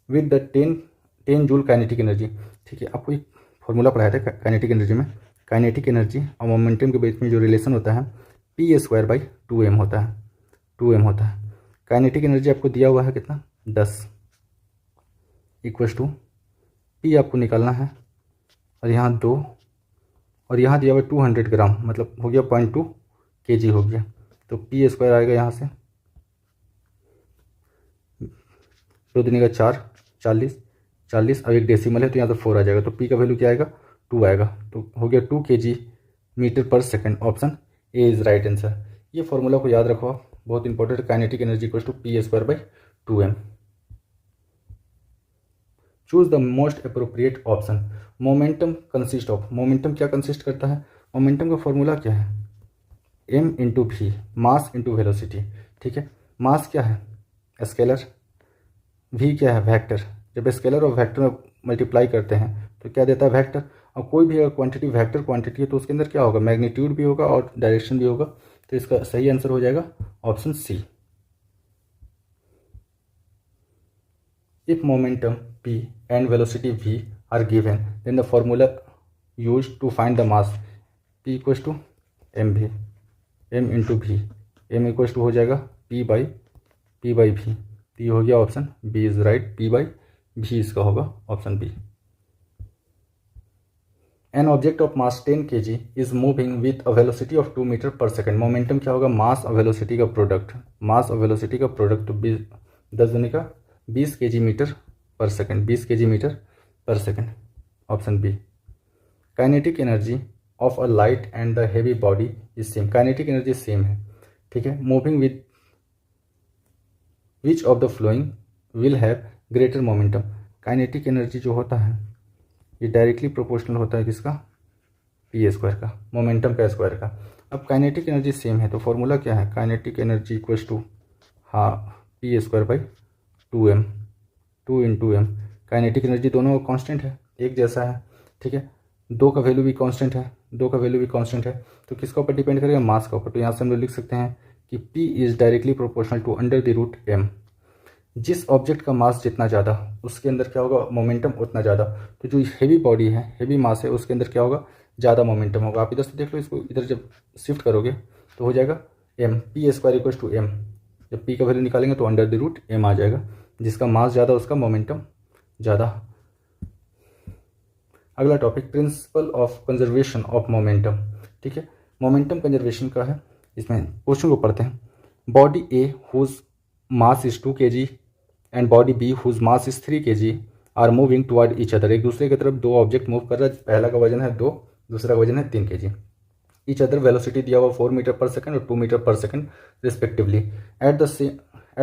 with the 10 joule kinetic energy, ठीक है। आपको एक फॉर्मूला पढ़ाया था काइनेटिक एनर्जी में, काइनेटिक एनर्जी और मोमेंटम के बीच में जो रिलेशन होता है p²/2m होता है, 2m होता है। काइनेटिक एनर्जी आपको दिया हुआ है कितना, 10 इक्वल्स टू p आपको निकालना है, और यहाँ 2, और यहाँ दिया हुआ 200 ग्राम, मतलब हो गया 0.2 kg हो गया, तो p² आएगा यहाँ से 2 दूनी का 4, 40, अब एक डेसिमल है तो यहाँ तो 4 आ जाएगा, तो p का वैल्यू क्या आएगा, 2 आएगा, तो हो गया 2 kg मीटर पर second, option A is right answer. ये फॉर्मूला को याद रखो, बहुत important, kinetic energy equals to p²/2m। Choose the most appropriate option. Momentum consist of, momentum क्या कंसिस्ट करता है, मोमेंटम का फॉर्मूला क्या है, m इंटू भी, मास इंटू वेलोसिटी, ठीक है। मास क्या है, स्केलर, v क्या है, वेक्टर, जब स्केलर और वेक्टर में मल्टीप्लाई करते हैं तो क्या देता है, वेक्टर। और कोई भी अगर क्वांटिटी वेक्टर क्वांटिटी है तो उसके अंदर क्या होगा, मैग्नीट्यूड भी होगा और डायरेक्शन भी होगा, तो इसका सही आंसर हो जाएगा option C. If momentum p and velocity v are given then the formula used to find the mass p equals to mv, m into v, m equals to हो जाएगा p by v, तो ये हो गया option B is right, p by v इसका होगा option B. An object of mass 10 kg is moving with a velocity of 2 metre पर सेकेंड, मोमेंटम क्या होगा, मास और वेलोसिटी का प्रोडक्ट, मास और वेलोसिटी का प्रोडक्ट, तो 10 दूनी का 20 kg मीटर पर सेकेंड, 20 kg मीटर पर second, option B. Kinetic energy of a light and the heavy body is same, kinetic energy same है, ठीक है। Moving with which of the following will have greater momentum, kinetic energy जो होता है ये डायरेक्टली प्रोपोर्शनल होता है किसका, पी स्क्वायर का, मोमेंटम का स्क्वायर का। अब काइनेटिक एनर्जी सेम है तो फॉर्मूला क्या है, kinetic energy equals to p square by 2m, 2 into m. Kinetic energy दोनों का कांस्टेंट है, एक जैसा है, ठीक है। दो का वैल्यू भी कांस्टेंट है, दो का वैल्यू भी कांस्टेंट है, तो किसके ऊपर डिपेंड करेगा, मास के ऊपर। तो यहाँ से हम लोग लिख सकते हैं कि P is directly proportional to under the root m। जिस ऑब्जेक्ट का मास जितना ज़्यादा उसके अंदर क्या होगा, मोमेंटम उतना ज़्यादा। तो जो हैवी बॉडी है, हैवी मास है, उसके अंदर क्या होगा, ज़्यादा मोमेंटम होगा। आप इधर से देख लो, इसको इधर जब शिफ्ट करोगे तो हो जाएगा m, p square equals to m। जब p का वैल्यू निकालेंगे तो अंडर द रूट m आ जाएगा। जिसका मास ज़्यादा उसका मोमेंटम ज़्यादा। अगला topic, principle of conservation of momentum, ठीक है। मोमेंटम कंजर्वेशन का है, इसमें क्वेश्चन को पढ़ते हैं। Body A whose mass is 2 kg and body B whose mass is 3 kg are moving toward each other. एक दूसरे की तरफ दो ऑब्जेक्ट मूव कर रहा है, पहला का वजन है 2, दूसरा का वजन है 3 kg। ईच अदर वेलोसिटी दिया हुआ 4 मीटर पर सेकंड और 2 मीटर पर second respectively. At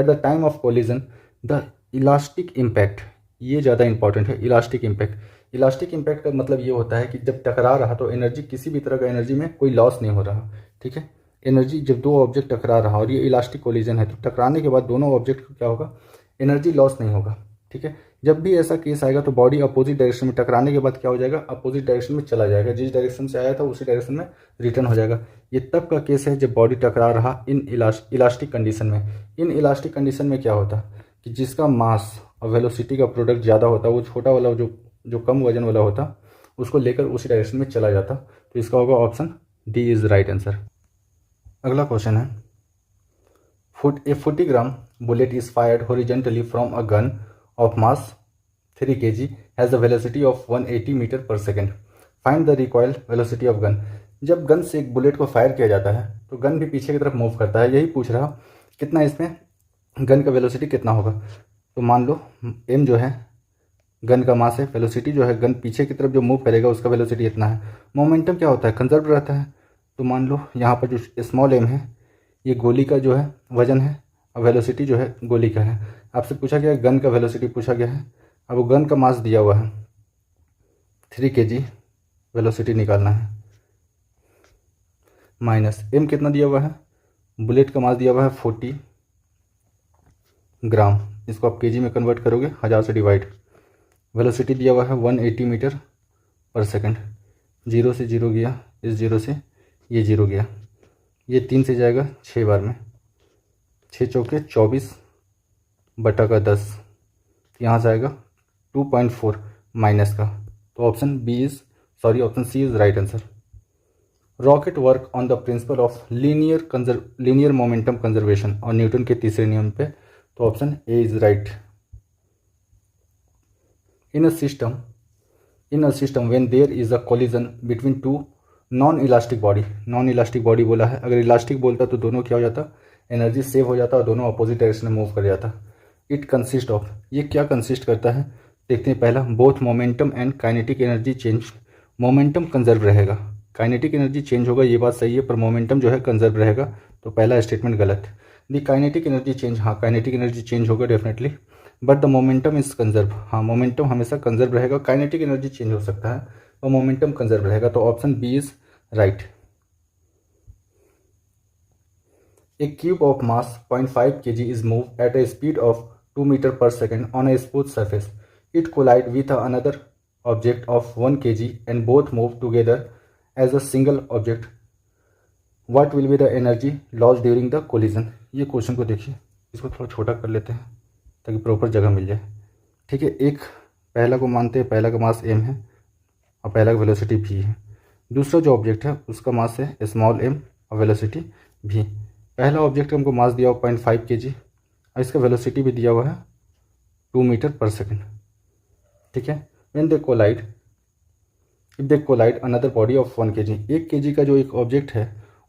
the time of collision the elastic impact, ये ज़्यादा इंपॉर्टेंट है, इलास्टिक इम्पैक्ट। इलास्टिक इम्पैक्ट का मतलब ये होता है कि जब टकरा रहा तो एनर्जी, किसी भी तरह का एनर्जी में कोई लॉस नहीं हो रहा, ठीक है। एनर्जी जब दो ऑब्जेक्ट टकरा रहा और ये इलास्टिक कोलिजन है तो टकराने के बाद दोनों ऑब्जेक्ट को क्या होगा, एनर्जी लॉस नहीं होगा, ठीक है। जब भी ऐसा केस आएगा तो बॉडी अपोजिट डायरेक्शन में टकराने के बाद क्या हो जाएगा, अपोजिट डायरेक्शन में चला जाएगा, जिस डायरेक्शन से आया था उसी डायरेक्शन में रिटर्न हो जाएगा। ये तब का केस है जब बॉडी टकरा रहा इन इलास्टिक कंडीशन में। इन इलास्टिक कंडीशन में क्या होता है कि जिसका मास और वेलोसिटी का प्रोडक्ट ज़्यादा होता, वो छोटा वाला जो कम वजन वाला होता, उसको लेकर उसी डायरेक्शन में चला जाता। तो इसका होगा option D is right answer. अगला क्वेश्चन है, ए 40 ग्राम bullet is fired horizontally from a gun of mass 3 kg has a velocity of 180 metre पर second. Find the recoil velocity of gun. जब गन से एक बुलेट को फायर किया जाता है तो गन भी पीछे की तरफ मूव करता है, यही पूछ रहा कितना इसमें गन का वेलोसिटी कितना होगा। तो मान लो m जो है गन का मास है, वेलोसिटी जो है गन पीछे की तरफ जो मूव करेगा उसका वेलोसिटी इतना है। मोमेंटम क्या होता है, कंजर्व रहता है। तो मान लो यहाँ पर जो स्मॉल m है ये गोली का जो है वजन है और वेलोसिटी जो है गोली का है। आपसे पूछा गया है गन का वेलोसिटी पूछा गया है, अब वो गन का मास दिया हुआ है 3 kg, वेलोसिटी निकालना है, माइनस m कितना दिया हुआ है, बुलेट का मास दिया हुआ है 40 ग्राम, इसको आप kg में कन्वर्ट करोगे 1000 से डिवाइड। वेलोसिटी दिया हुआ है 180 मीटर पर सेकंड। 0 से 0 गया, इस 0 से ये 0 गया, ये 3 से जाएगा 6 बार में, 6 चौके 24 बटा का 10, यहाँ से आएगा 2.4 माइनस का। तो option C is right answer. Rocket work on the principle of linear momentum conservation और न्यूटन के तीसरे नियम पे, तो option A is right. In a system when there is a collision between two non elastic body बोला है, अगर इलास्टिक बोलता तो दोनों क्या हो जाता, एनर्जी सेव हो जाता और दोनों अपोजिट डायरेक्शन में मूव कर जाता। इट कंसिस्ट ऑफ, ये क्या कंसिस्ट करता है देखते हैं। पहला, both momentum and kinetic energy change. Momentum conserve रहेगा, काइनेटिक एनर्जी चेंज होगा, ये बात सही है, पर मोमेंटम जो है कंजर्व रहेगा, तो पहला स्टेटमेंट गलत। दी काइनेटिक एनर्जी चेंज, हाँ काइनेटिक एनर्जी चेंज होगा definitely, but the momentum is conserve, हाँ मोमेंटम हमेशा कंजर्व रहेगा। काइनेटिक एनर्जी चेंज हो सकता है और मोमेंटम कंजर्व रहेगा, तो option B is right. A cube of mass 0.5 kg is moved at a speed of 2 meter per second on a smooth surface. It collides with another object of 1 kg and both move together as a single object. What will be the energy lost during the collision? ये क्वेश्चन को देखिए, इसको थोड़ा छोटा कर लेते हैं ताकि प्रॉपर जगह मिल जाए, ठीक है। एक पहला को मानते हैं, पहला का मास m है और पहला का वेलोसिटी v है। दूसरा जो ऑब्जेक्ट है उसका मास है स्मॉल m और वेलोसिटी v। पहला ऑब्जेक्ट हमको मास दिया हुआ 0.5 kg और इसका वेलोसिटी भी दिया हुआ है 2 मीटर पर सेकंड, ठीक है। When they collide, if they collide another body of 1 kg, 1 kg का जो एक ऑब्जेक्ट है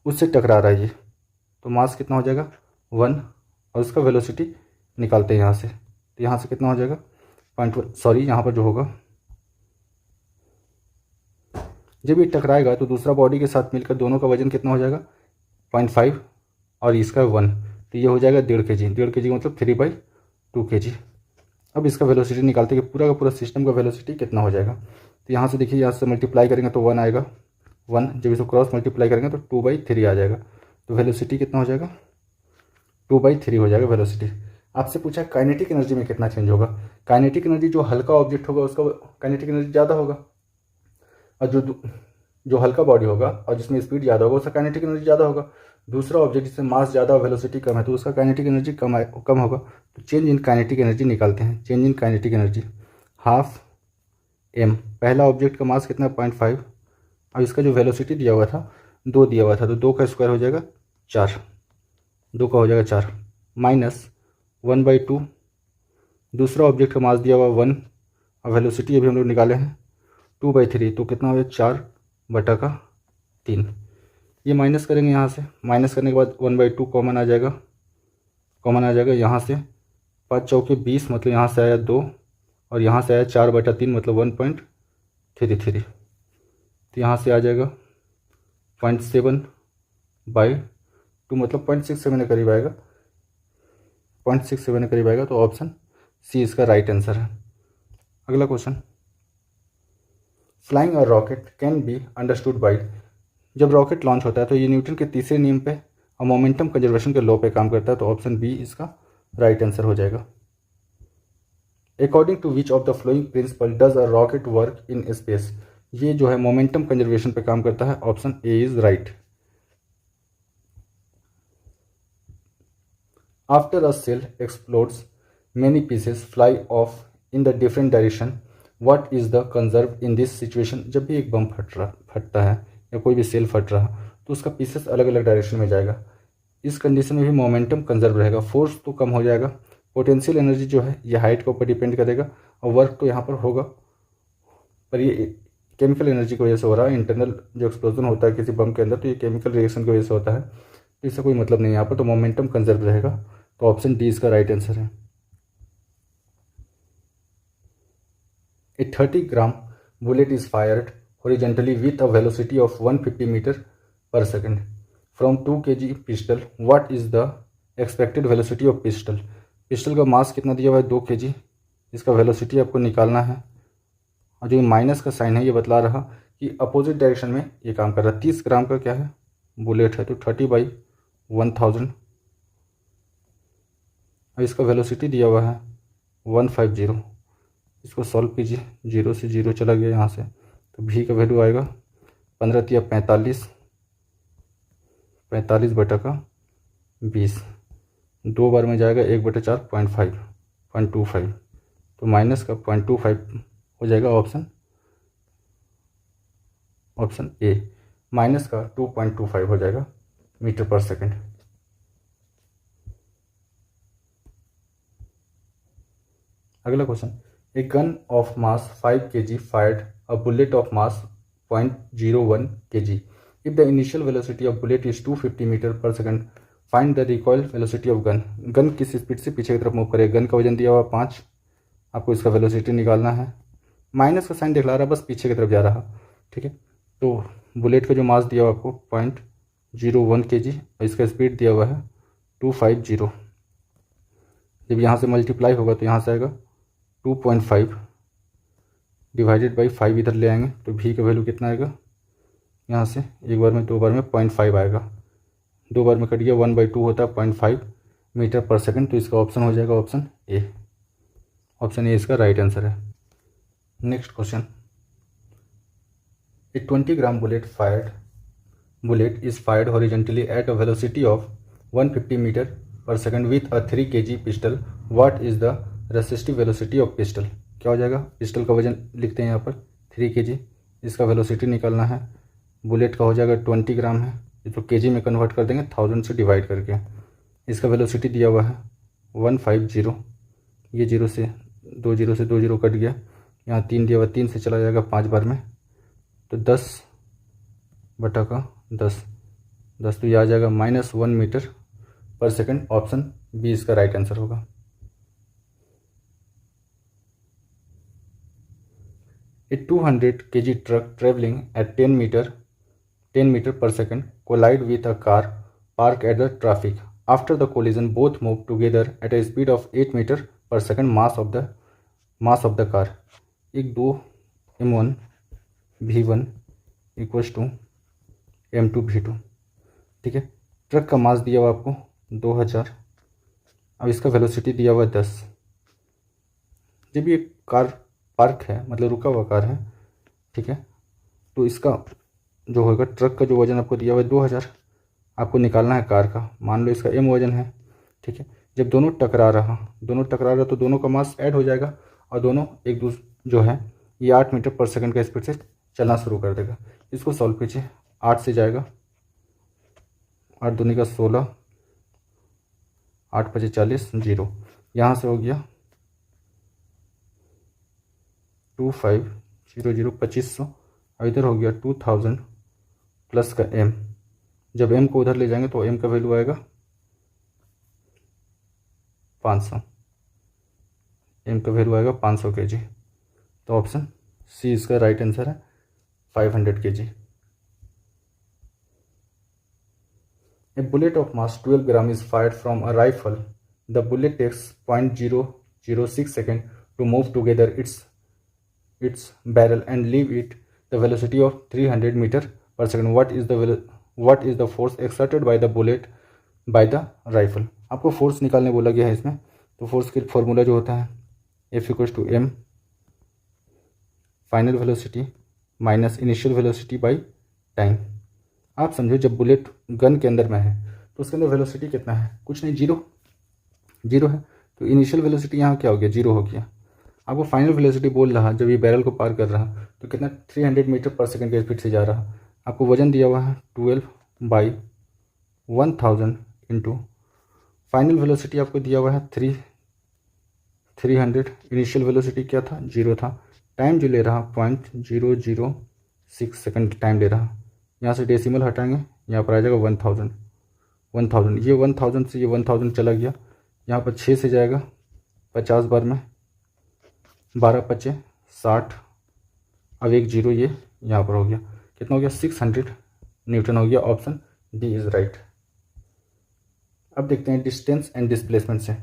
उससे टकरा रहा है ये, तो मास कितना हो जाएगा 1 और उसका वेलोसिटी निकालते हैं यहाँ से, तो यहाँ से कितना हो जाएगा 0.1, यहाँ पर जो होगा जब ये टकराएगा तो दूसरा बॉडी के साथ मिलकर दोनों का वजन कितना हो जाएगा 0.5 और इसका 1, तो ये हो जाएगा 1.5 kg। 1.5 kg मतलब 3/2 kg। अब इसका वेलोसिटी निकालते हैं कि पूरा का पूरा सिस्टम का वेलोसिटी कितना हो जाएगा। तो यहाँ से देखिए, यहाँ से मल्टीप्लाई करेंगे तो 1 आएगा, 1 जब इसको क्रॉस मल्टीप्लाई करेंगे तो 2/3 आ जाएगा। तो वेलोसिटी कितना हो जाएगा, 2/3 हो जाएगा वेलोसिटी। आपसे पूछा काइनेटिक एनर्जी में कितना चेंज होगा। काइनेटिक एनर्जी, जो हल्का ऑब्जेक्ट होगा उसका काइनेटिक एनर्जी ज़्यादा होगा, और जो हल्का बॉडी होगा और जिसमें स्पीड ज़्यादा होगा उसका काइनेटिक एनर्जी ज़्यादा होगा। दूसरा ऑब्जेक्ट जिसमें मास ज़्यादा और वेलोसिटी कम है तो उसका काइनेटिक एनर्जी कम होगा। तो चेंज इन काइनेटिक एनर्जी निकालते हैं। Change in kinetic energy 12m। पहला ऑब्जेक्ट का मास कितना, 0.5, और इसका जो वेलोसिटी दिया हुआ था 2 दिया हुआ था, तो 2 का स्क्वायर हो जाएगा 4, 2 का हो जाएगा 4, माइनस 1/2। दूसरा ऑब्जेक्ट का मास दिया हुआ 1 और वेलोसिटी अभी हम लोग निकाले हैं 2/3, तो कितना हो जाएगा 4/3। ये माइनस करेंगे, यहाँ से माइनस करने के बाद 1/2 कॉमन आ जाएगा, यहाँ से 5 चौके 20, मतलब यहाँ से आया 2 और यहाँ से आया 4/3, मतलब 1.33। तो यहाँ से आ जाएगा 0.7/2, मतलब 0.67 के करीब आएगा, 0.67 के करीब आएगा। तो ऑप्शन सी इसका राइट आंसर है। अगला question, flying a rocket can be understood by. जब रॉकेट लॉन्च होता है तो ये न्यूटन के तीसरे नियम पे और मोमेंटम कंजर्वेशन के लॉ पे काम करता है। तो ऑप्शन बी इसका राइट आंसर हो जाएगा। According to which of the following principle does a rocket work in space. ये जो है मोमेंटम कंजर्वेशन पे काम करता है। Option A is right. After a shell explodes many pieces fly off in the different direction, what is the conserve in this situation. जब भी एक बम फटता है या कोई भी सेल फट रहा तो उसका पीसेस अलग अलग डायरेक्शन में जाएगा। इस कंडीशन में भी मोमेंटम कंजर्व रहेगा, फोर्स तो कम हो जाएगा। पोटेंशियल एनर्जी जो है ये हाइट के ऊपर डिपेंड करेगा और वर्क तो यहाँ पर होगा, पर ये केमिकल एनर्जी की वजह से हो रहा है। इंटरनल जो एक्सप्लोजन होता है किसी बम के अंदर तो ये केमिकल रिएक्शन की वजह से होता है, तो इससे कोई मतलब नहीं है यहाँ पर। तो मोमेंटम कंजर्व रहेगा। तो ऑप्शन डी इसका राइट आंसर है। A 30 gram bullet is fired horizontally with a velocity of 150 meter per second from 2 kg pistol. What is the expected velocity of pistol? Pistol का मास कितना दिया हुआ है, 2 kg। इसका वेलोसिटी आपको निकालना है, और जो माइनस का साइन है ये बतला रहा कि अपोजिट डायरेक्शन में ये काम कर रहा है। 30 ग्राम का क्या है, बुलेट है, तो 30/1000, और इसका वेलोसिटी दिया हुआ है 150। इसको सॉल्व कीजिए, 0 से 0 चला गया यहाँ से, तो भी का वैल्यू आएगा 15 × 45, 45/20, 2 बार में जाएगा 1/4, 0.25, तो माइनस का 0.25 हो जाएगा। ऑप्शन ए माइनस का 2.25 हो जाएगा मीटर पर सेकेंड। अगला question, A gun of mass 5 kg fired a bullet of mass 0.01 kg. If the initial velocity of bullet is 250 meter per second, find the recoil velocity of gun. Gun किस स्पीड से पीछे की तरफ मूव करे। गन का वजन दिया हुआ 5, आपको इसका वेलोसिटी निकालना है। माइनस का साइन दिखला रहा है, बस पीछे की तरफ जा रहा, ठीक है। तो बुलेट का जो मास दिया हुआ आपको 0.01 kg और इसका स्पीड दिया हुआ है 250। जब यहाँ से मल्टीप्लाई होगा तो यहाँ से आएगा 2.5 डिवाइडेड बाई 5 इधर ले आएंगे तो भी का वैल्यू कितना आएगा, यहाँ से एक बार में 2 बार में 0.5 आएगा, 2 बार में कट गया, 1/2 होता है 0.5 मीटर पर सेकंड। तो इसका ऑप्शन हो जाएगा ऑप्शन ए। ऑप्शन ए इसका राइट आंसर है। Next question, a 20 gram bullet is fired horizontally at a velocity of 150 metre पर second with a 3 kg pistol. What is the resistive velocity of pistol. क्या हो जाएगा, पिस्टल का वजन लिखते हैं यहाँ पर 3 kg, इसका वेलोसिटी निकालना है। बुलेट का हो जाएगा 20 ग्राम है, इसको kg में कन्वर्ट कर देंगे 1000 से डिवाइड करके। इसका वेलोसिटी दिया हुआ है 150, ये 0 से 2 0 कट गया, यहाँ 3 दिया हुआ, 3 से चला जाएगा 5 बार में, तो 10/10, तो ये आ जाएगा -1 मीटर पर सेकंड। ऑप्शन बी इसका राइट आंसर होगा। A 200 kg truck traveling at 10 meter per second collide with a car parked at the traffic. After the collision, both move together at a speed of 8 meter per second. Mass of the mass of the car, एक 2m1 v1 equals to m2 v2, ठीक है। ट्रक का मास दिया हुआ आपको 2000, अब इसका वेलोसिटी दिया हुआ 10। जब ये कार पार्क है, मतलब रुका हुआ कार है, ठीक है, तो इसका जो होगा, ट्रक का जो वज़न आपको दिया हुआ है 2000, आपको निकालना है कार का। मान लो इसका m वज़न है, ठीक है। जब दोनों टकरा रहा तो दोनों का मास ऐड हो जाएगा और दोनों एक दूसरे जो है ये 8 मीटर पर सेकंड का स्पीड से चलना शुरू कर देगा। इसको सॉल्व कीजिए, 8 से जाएगा, 8 दूनी का 16, 8 पचे 40, 0, यहाँ से हो गया 2500, 2500, और इधर हो गया 2000 प्लस का m। जब m को उधर ले जाएंगे तो m का वैल्यू आएगा 500, m का वैल्यू आएगा 500 kg। तो ऑप्शन सी इसका राइट आंसर है, 500 kg। A bullet of mass 12 gram is fired from a rifle. The bullet takes 0.006 second to move together its barrel and leave it the velocity of 300 meter per second. What is the force exerted by the bullet by the rifle? आपको फोर्स निकालने बोला गया है इसमें। तो फोर्स की फॉर्मूला जो होता है F equals to m final velocity minus initial velocity by time. आप समझो जब बुलेट गन के अंदर में है तो उसके अंदर वेलोसिटी कितना है, कुछ नहीं, जीरो है। तो इनिशियल वेलोसिटी यहाँ क्या हो गया, 0 हो गया। आपको फाइनल वेलोसिटी बोल रहा जब ये बैरल को पार कर रहा तो कितना, 300 मीटर पर सेकंड के स्पीड से जा रहा। आपको वजन दिया हुआ है 12/1000 इंटू फाइनल वेलोसिटी आपको दिया हुआ है 300। इनिशियल वेलोसिटी क्या था, 0 था। टाइम जो ले रहा 0.006 सेकंड टाइम ले रहा। यहाँ से डेसिमल हटाएंगे, यहाँ पर आ जाएगा 1000। ये 1000 से ये 1000 चला गया, यहाँ पर 6 से जाएगा 50 बार में, 12 पचे 60, अब एक 0 ये यहाँ पर हो गया, कितना हो गया, 600 न्यूटन हो गया। Option D is right. अब देखते हैं डिस्टेंस एंड डिस्प्लेसमेंट से।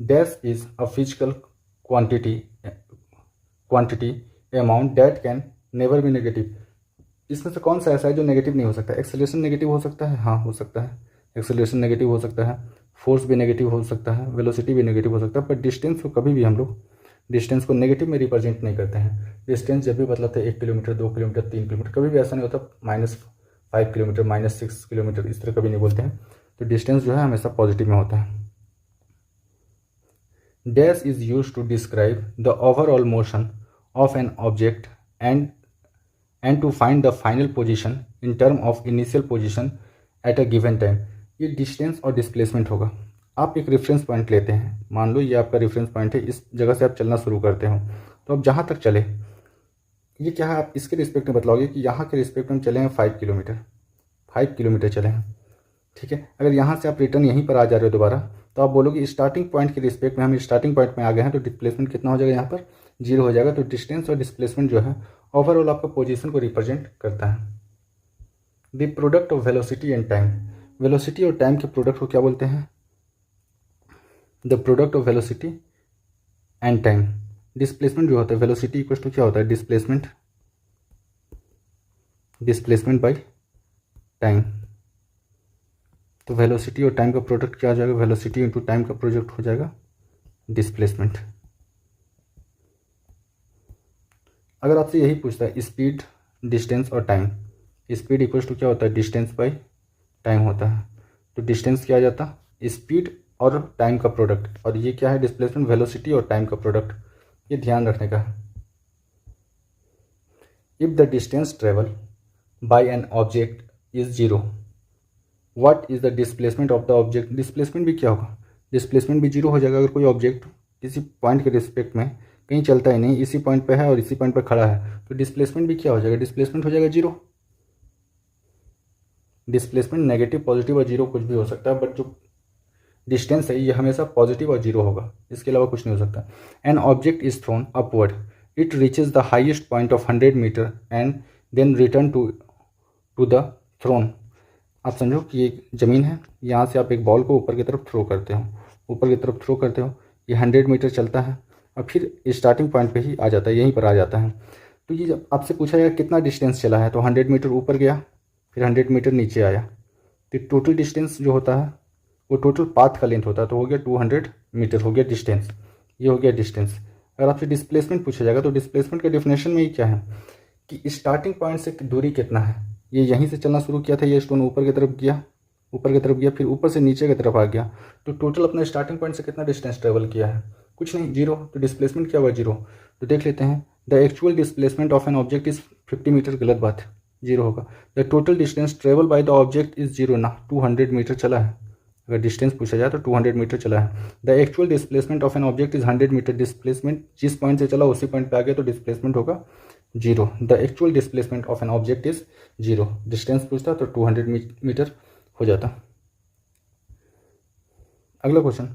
Dash is a physical quantity amount that can never be negative. इसमें से कौन सा ऐसा है जो नेगेटिव नहीं हो सकता? एक्सेलरेशन नेगेटिव हो सकता है, हाँ हो सकता है, एक्सेलरेशन नेगेटिव हो सकता है, फोर्स भी नेगेटिव हो सकता है, वेलोसिटी भी नेगेटिव हो सकता है, पर डिस्टेंस को कभी भी हम लोग डिस्टेंस को नेगेटिव में रिप्रेजेंट नहीं करते हैं। डिस्टेंस जब भी बतलाते हैं 1 किलोमीटर, 2 किलोमीटर, 3 किलोमीटर, कभी भी ऐसा नहीं होता -5 किलोमीटर, -6 किलोमीटर, इस तरह कभी नहीं बोलते हैं। तो डिस्टेंस जो है हमेशा पॉजिटिव में होता है। Dash is use to describe the overall motion of an object and to find the final position in term of initial position at a given time। ये डिस्टेंस और डिस्प्लेसमेंट होगा। आप एक रेफरेंस पॉइंट लेते हैं, मान लो ये आपका रेफरेंस पॉइंट है, इस जगह से आप चलना शुरू करते हो, तो अब जहाँ तक चले ये क्या है, आप इसके रिस्पेक्ट में बतलाओगे कि यहाँ के रिस्पेक्ट में चले हैं 5 किलोमीटर चले हैं, ठीक है। अगर यहाँ से आप रिटर्न यहीं पर आ जा रहे हो दोबारा, तो आप बोलोगे स्टार्टिंग पॉइंट के रिस्पेक्ट में हम स्टार्टिंग पॉइंट में आ गए हैं, तो डिस्प्लेसमेंट कितना हो जाएगा, यहाँ पर 0 हो जाएगा। तो डिस्टेंस और डिस्प्लेसमेंट जो है ओवरऑल आपका पोजीशन को रिप्रेजेंट करता है। The product of velocity and time. Velocity और टाइम के प्रोडक्ट को क्या बोलते हैं? The product of velocity and time. Displacement जो होता है, वेलोसिटी इक्वल टू क्या होता है, डिस्प्लेसमेंट बाय टाइम। तो वेलोसिटी और टाइम का प्रोडक्ट क्या आ जाएगा, वेलोसिटी इंटू टाइम का प्रोडक्ट हो जाएगा डिस्प्लेसमेंट। अगर आपसे यही पूछता है स्पीड, डिस्टेंस और टाइम, स्पीड इक्वल्स टू क्या होता है, डिस्टेंस बाय टाइम होता है। तो डिस्टेंस क्या आ जाता, स्पीड और टाइम का प्रोडक्ट, और ये क्या है, डिस्प्लेसमेंट, वेलोसिटी और टाइम का प्रोडक्ट। ये ध्यान रखने का है। If the distance travel bye N object is 0, what is the displacement of the object. Displacement भी क्या होगा, डिस्प्लेसमेंट भी 0 हो जाएगा। अगर कोई ऑब्जेक्ट किसी पॉइंट के रिस्पेक्ट में कहीं चलता ही नहीं, इसी पॉइंट पे है और इसी पॉइंट पे खड़ा है, तो डिस्प्लेसमेंट भी क्या हो जाएगा, डिस्प्लेसमेंट हो जाएगा 0। डिस्प्लेसमेंट नेगेटिव, पॉजिटिव और 0 कुछ भी हो सकता है, बट जो डिस्टेंस है ये हमेशा पॉजिटिव और 0 होगा, इसके अलावा कुछ नहीं हो सकता। An object is thrown upward, it reaches the highest point of 100 metre and then return to the thrown. आप समझो कि एक ज़मीन है, यहाँ से आप एक बॉल को ऊपर की तरफ थ्रो करते हो, ये 100 मीटर चलता है और फिर स्टार्टिंग पॉइंट पे ही आ जाता है, यहीं पर आ जाता है। तो ये जब आपसे पूछा जाएगा कितना डिस्टेंस चला है, तो 100 मीटर ऊपर गया, फिर 100 मीटर नीचे आया, तो टोटल डिस्टेंस जो होता है वो टोटल पाथ का लेंथ होता है, तो हो गया 200 मीटर हो गया डिस्टेंस। ये हो गया डिस्टेंस। अगर आपसे डिस्प्लेसमेंट पूछा जाएगा तो डिस्प्लेसमेंट के डेफिनेशन में ही क्या है कि स्टार्टिंग पॉइंट से दूरी कितना है। ये यहीं से चलना शुरू किया था, ये स्टोन ऊपर की तरफ गया, ऊपर की तरफ गया, फिर ऊपर से नीचे की तरफ आ गया, तो टोटल अपना स्टार्टिंग पॉइंट से कितना डिस्टेंस ट्रेवल किया है, कुछ नहीं, 0। तो डिस्प्लेसमेंट क्या हुआ, 0। तो देख लेते हैं, the actual displacement of an object is 50 metre, गलत बात है, 0 होगा। The total distance travel by the object is 0 ना, 200 मीटर चला है। अगर डिस्टेंस पूछा जाए तो 200 मीटर चला है। The actual displacement of an object is 100 metre, displacement जिस पॉइंट से चला उसी पॉइंट पे आ गया तो डिस्प्लेसमेंट होगा 0। The actual displacement of an object is 0, distance पूछता तो 200 मीटर हो जाता। अगला question,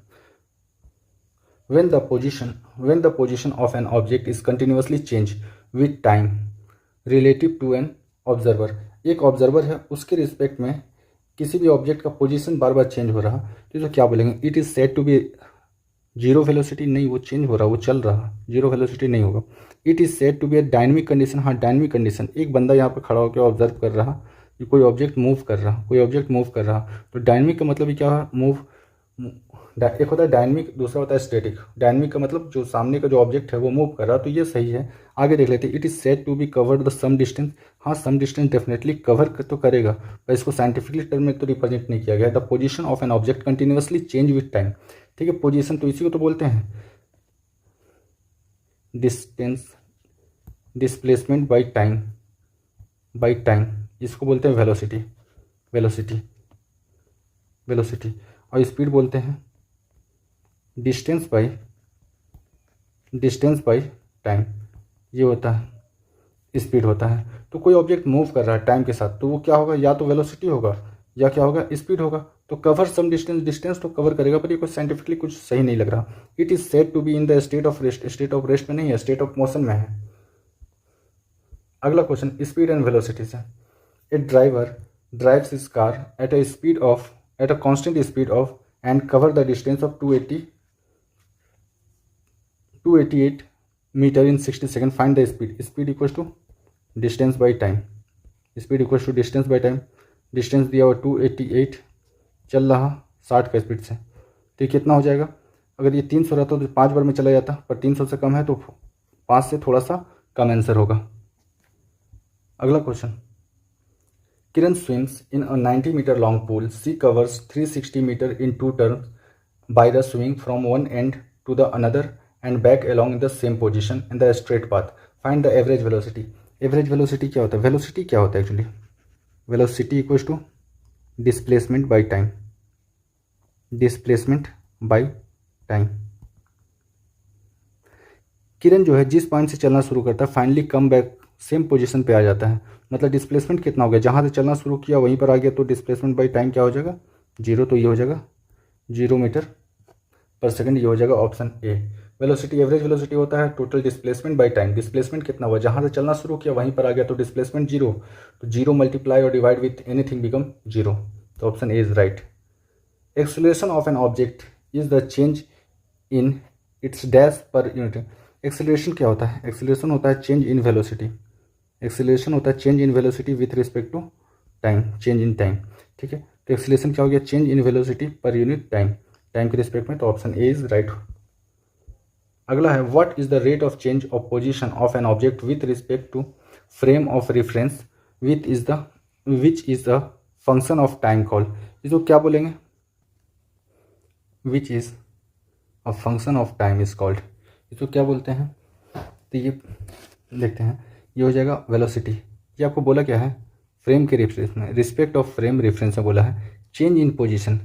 when the position of an object is continuously changed with time relative to an observer, एक ऑब्जर्वर है उसके रिस्पेक्ट में किसी भी ऑब्जेक्ट का पोजीशन बार बार चेंज हो रहा, तो इसे क्या बोलेंगे, it is said to be zero velocity, नहीं वो चेंज हो रहा, वो चल रहा, जीरो वेलोसिटी नहीं होगा। It is said to be a dynamic condition, हाँ डायनेमिक कंडीशन, एक बंदा यहाँ पर खड़ा होकर ऑब्जर्व कर रहा कि कोई ऑब्जेक्ट मूव कर रहा, कोई ऑब्जेक्ट मूव कर रहा, तो डायनेमिक का मतलब क्या है, मूव, एक होता है डायनेमिक, दूसरा होता है स्टैटिक। डायनेमिक का मतलब जो सामने का जो ऑब्जेक्ट है वो मूव कर रहा, तो ये सही है। आगे देख लेते हैं, it is said to be covered the same distance, हाँ सम डिस्टेंस डेफिनेटली कवर तो करेगा, पर इसको साइंटिफिकली टर्म में तो रिप्रेजेंट नहीं किया गया। The position of an object continuously change with time, ठीक है, पोजीशन तो इसी को तो बोलते हैं distance, displacement by time, by time, इसको बोलते हैं वेलोसिटी, वेलोसिटी, वेलोसिटी, और स्पीड बोलते हैं डिस्टेंस बाई टाइम, ये होता है स्पीड होता है। तो कोई ऑब्जेक्ट मूव कर रहा है टाइम के साथ, तो वो क्या होगा, या तो वेलोसिटी होगा या क्या होगा, स्पीड होगा। तो कवर सम डिस्टेंस, डिस्टेंस तो कवर करेगा, पर ये कुछ साइंटिफिकली कुछ सही नहीं लग रहा। It is said to be in the state of rest, state of rest में नहीं है, स्टेट ऑफ मोशन में है। अगला क्वेश्चन स्पीड एंड वेलोसिटी से, a driver drives his car at a speed of, at a constant speed of and cover the distance of 288 metre in 60 second, find the speed, speed equals to distance by time, speed equals to distance by time, distance दिया हुआ 288, चल रहा 60 का स्पीड से, तो ये कितना हो जाएगा, अगर ये 300 रहता तो 5 बार में चला जाता, पर 300 से कम है तो 5 से थोड़ा सा कम आंसर होगा। अगला question, Kiran swims in a 90 metre long pool, she covers 360 metre in 2 turns by the swing from one end to the another end back along in the same position in the straight path, find the average velocity। Average velocity क्या होता है, वेलोसिटी क्या होता है actually, velocity equals to displacement by time, displacement by time. Kiran जो है जिस पॉइंट से चलना शुरू करता है finally come back same position पे आ जाता है, मतलब डिस्प्लेसमेंट कितना हो गया, जहाँ से चलना शुरू किया वहीं पर आ गया, तो डिस्प्लेसमेंट बाई टाइम क्या हो जाएगा, 0, तो ये हो जाएगा 0 मीटर पर सेकंड, ये हो जाएगा ऑप्शन ए। वेलोसिटी, एवरेज वेलोसिटी होता है total displacement by time, displacement कितना हुआ, जहाँ से चलना शुरू किया वहीं पर आ गया, तो डिस्प्लेसमेंट 0, तो 0 मल्टीप्लाई और डिवाइड विथ एनीथिंग बिकम 0, तो option A is right. Acceleration of an object is the change in its dash per unit, acceleration क्या होता है, एक्सेलरेशन होता है चेंज इन वेलोसिटी, एक्सेलरेशन होता है change in velocity with respect to time, change in time, ठीक है, तो एक्सेलरेशन क्या हो गया, change in velocity per unit time, time के रिस्पेक्ट में, तो ऑप्शन ए इज राइट। अगला है, what is the rate of change of position of an object with respect to frame of reference which is the function of time called, इसको क्या बोलेंगे, which is a function of time is called, इसको क्या बोलते हैं, तो ये देखते हैं, ये हो जाएगा वेलोसिटी। ये आपको बोला क्या है, फ्रेम के रेफरेंस में, रिस्पेक्ट ऑफ फ्रेम रेफरेंस में बोला है। चेंज इन पोजीशन,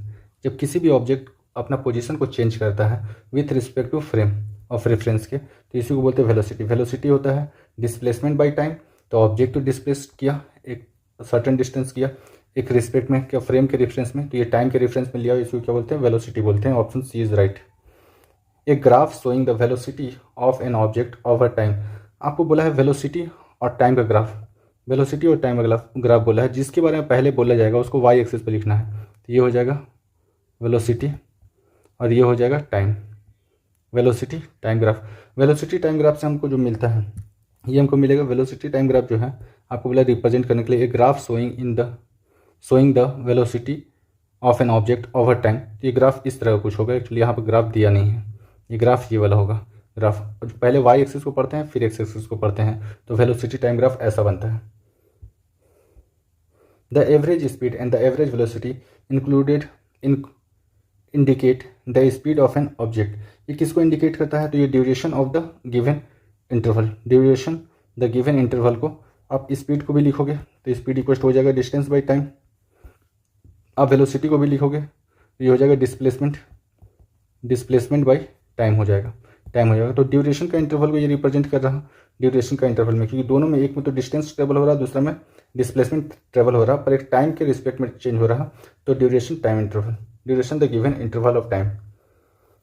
जब किसी भी ऑब्जेक्ट अपना पोजीशन को चेंज करता है with respect to frame of reference के, तो इसी को बोलते हैं वेलोसिटी। वेलोसिटी होता है डिस्प्लेसमेंट बाय टाइम, तो ऑब्जेक्ट को डिस्प्लेस किया, एक सर्टेन डिस्टेंस किया एक रिस्पेक्ट में, क्या फ्रेम के रेफरेंस में, तो ये टाइम के रेफरेंस में लिया, इसको क्या बोलते हैं, वेलोसिटी बोलते हैं, option C is right. A graph showing the velocity of an object over time, आपको बोला है वेलोसिटी और टाइम का ग्राफ, वेलोसिटी और टाइम का ग्राफ बोला है, जिसके बारे में पहले बोला जाएगा उसको वाई एक्सिस पर लिखना है, तो ये हो जाएगा वेलोसिटी और ये हो जाएगा time, velocity time graph. Velocity time graph से हमको जो मिलता है ये हमको मिलेगा। वेलोसिटी टाइम ग्राफ जो है आपको बोला रिप्रेजेंट करने के लिए एक graph showing the velocity of an object over time. तो ये ग्राफ इस तरह का कुछ होगा। एक्चुअली यहाँ पर ग्राफ दिया नहीं है, ये ग्राफ ये वाला होगा ग्राफ। पहले वाई एक्सिस को पढ़ते हैं फिर एक्स एक्सिस को पढ़ते हैं, तो वेलोसिटी टाइम ग्राफ ऐसा बनता है। The average speed and the average velocity included indicate the speed of an object. ये किसको इंडिकेट करता है? तो ये duration of the given interval, duration the given interval को आप स्पीड को भी लिखोगे तो स्पीड इक्वल हो जाएगा डिस्टेंस बाई टाइम। आप वेलोसिटी को भी लिखोगे तो ये हो जाएगा डिस्प्लेसमेंट बाई टाइम हो जाएगा, तो ड्यूरेशन का इंटरवल को ये रिप्रेजेंट कर रहा, ड्यूरेशन का इंटरवल में, क्योंकि दोनों में एक में तो डिस्टेंस ट्रेवल हो रहा है, दूसरा में डिस्प्लेसमेंट ट्रेवल हो रहा, पर एक टाइम के रिस्पेक्ट में चेंज हो रहा, तो duration time interval, duration the given interval of time.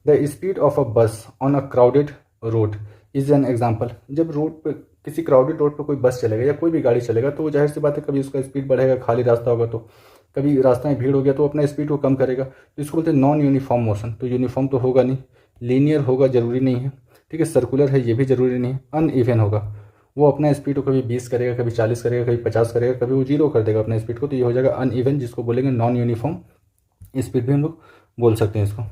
The speed of a bus on a crowded road is an example. जब रोड पर किसी क्राउडेड रोड पर कोई बस चलेगा या कोई भी गाड़ी चलेगा तो वो जाहिर सी बात है कभी उसका स्पीड बढ़ेगा, खाली रास्ता होगा, तो कभी रास्ते में भीड़ हो गया तो अपना स्पीड को कम करेगा, तो इसको बोलते हैं नॉन यूनिफॉर्म मोशन। तो यूनिफॉर्म तो होगा नहीं, लीनियर होगा जरूरी नहीं है, ठीक है, सर्कुलर है ये भी जरूरी नहीं है, अनइवन होगा। वो अपना स्पीड को कभी 20 करेगा, कभी 40 करेगा, कभी 50 करेगा, कभी वो 0 कर देगा अपना स्पीड को, तो ये हो जाएगा अनइवन, जिसको बोलेंगे नॉन यूनिफॉर्म स्पीड भी हम लोग बोल सकते हैं इसको।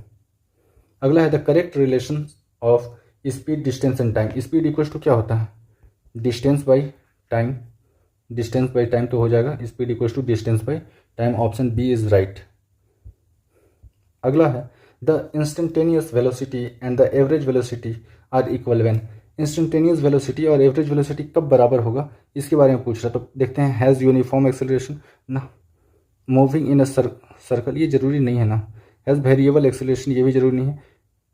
अगला है the correct relation of speed distance and time. Speed equal to क्या होता है? Distance by time, distance by time तो हो जाएगा speed equal to distance by time, option B is right. अगला है the instantaneous velocity and the average velocity are equal when. Instantaneous velocity और एवरेज वेलोसिटी कब बराबर होगा इसके बारे में पूछ रहा, तो देखते हैं। हैज़ यूनिफॉर्म एक्सेलरेशन ना, मूविंग इन अ सर्कल ये जरूरी नहीं है ना, हैज़ वेरिएबल एक्सेलरेशन ये भी जरूरी नहीं है,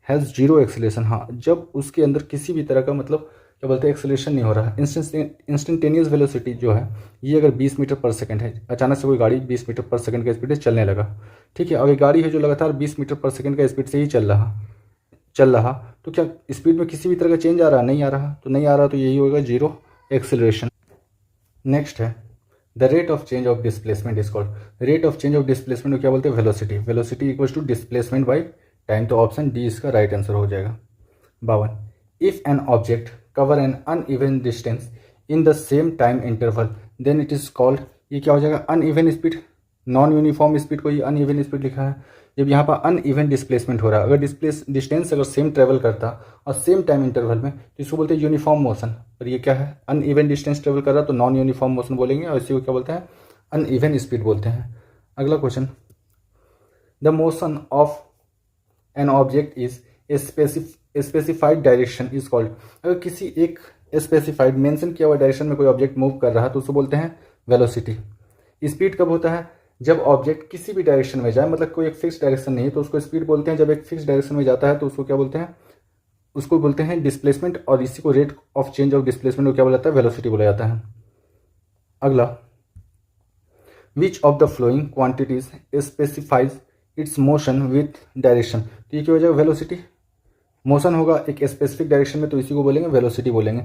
हैज़ जीरो एक्सेलरेशन, हाँ जब उसके अंदर किसी भी तरह का मतलब क्या बोलते हैं एक्सेलरेशन नहीं हो रहा। इंस्टेंटेनियस वेलोसिटी जो है ये अगर 20 मीटर पर सेकंड है, अचानक से कोई गाड़ी 20 मीटर पर सेकंड का स्पीड से चलने लगा, ठीक है, अगर गाड़ी है जो लगातार 20 मीटर पर सेकंड का स्पीड से ही चल रहा तो क्या स्पीड में किसी भी तरह का चेंज आ रहा? नहीं आ रहा, तो नहीं आ रहा तो यही होगा जीरो एक्सेलरेशन। नेक्स्ट है the rate of change of displacement is called. Rate of change of displacement को क्या बोलते हैं? Velocity. Velocity equal to displacement by time, तो ऑप्शन डी इसका राइट आंसर हो जाएगा। 52 if an object cover an uneven distance in the same time interval then it is called. ये क्या हो जाएगा? Uneven speed, non uniform speed को ये अनइवन स्पीड लिखा है। जब यहाँ पर अनइवन डिस्प्लेसमेंट हो रहा है, अगर डिस्टेंस अगर सेम ट्रेवल करता और सेम टाइम इंटरवल में, तो इसको बोलते हैं यूनिफॉर्म मोशन। पर ये क्या है? अनइवन डिस्टेंस ट्रेवल कर रहा है तो नॉन यूनिफॉर्म मोशन बोलेंगे, और इसी को क्या बोलते हैं? अनइवन स्पीड बोलते हैं। अगला question, the motion of an object is specified direction is called. अगर किसी एक स्पेसिफाइड मेंशन किया हुआ डायरेक्शन में कोई ऑब्जेक्ट मूव कर रहा है तो उसको बोलते हैं वेलोसिटी। स्पीड कब होता है? जब ऑब्जेक्ट किसी भी डायरेक्शन में जाए, मतलब कोई एक फिक्स डायरेक्शन नहीं है तो उसको स्पीड बोलते हैं। जब एक फिक्स डायरेक्शन में जाता है तो उसको क्या बोलते हैं? उसको बोलते हैं डिस्प्लेसमेंट, और इसी को rate of change of displacement को क्या बोला जाता है? वेलोसिटी बोला जाता है। अगला, विच of the flowing quantities specifies it's motion with direction. तो ये क्या हो जाएगा? वेलोसिटी। मोशन होगा एक स्पेसिफिक डायरेक्शन में तो इसी को बोलेंगे वेलोसिटी बोलेंगे।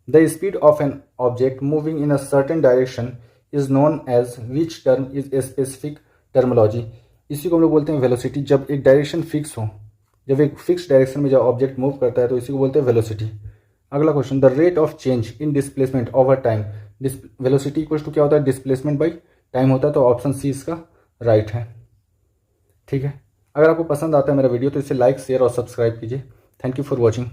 The speed of an object moving in a certain direction is known as which term is a specific terminology. इसी को हम लोग बोलते हैं वेलोसिटी। जब एक डायरेक्शन फिक्स हो, जब एक फिक्स डायरेक्शन में जब ऑब्जेक्ट मूव करता है तो इसी को बोलते हैं वेलोसिटी। अगला question, the rate of change in displacement over time. Velocity equals to क्या होता है? डिस्प्लेसमेंट बाई टाइम होता है, तो ऑप्शन सी इसका राइट है। ठीक है, अगर आपको पसंद आता है मेरा वीडियो तो इसे लाइक, शेयर और सब्सक्राइब कीजिए। Thank you for watching.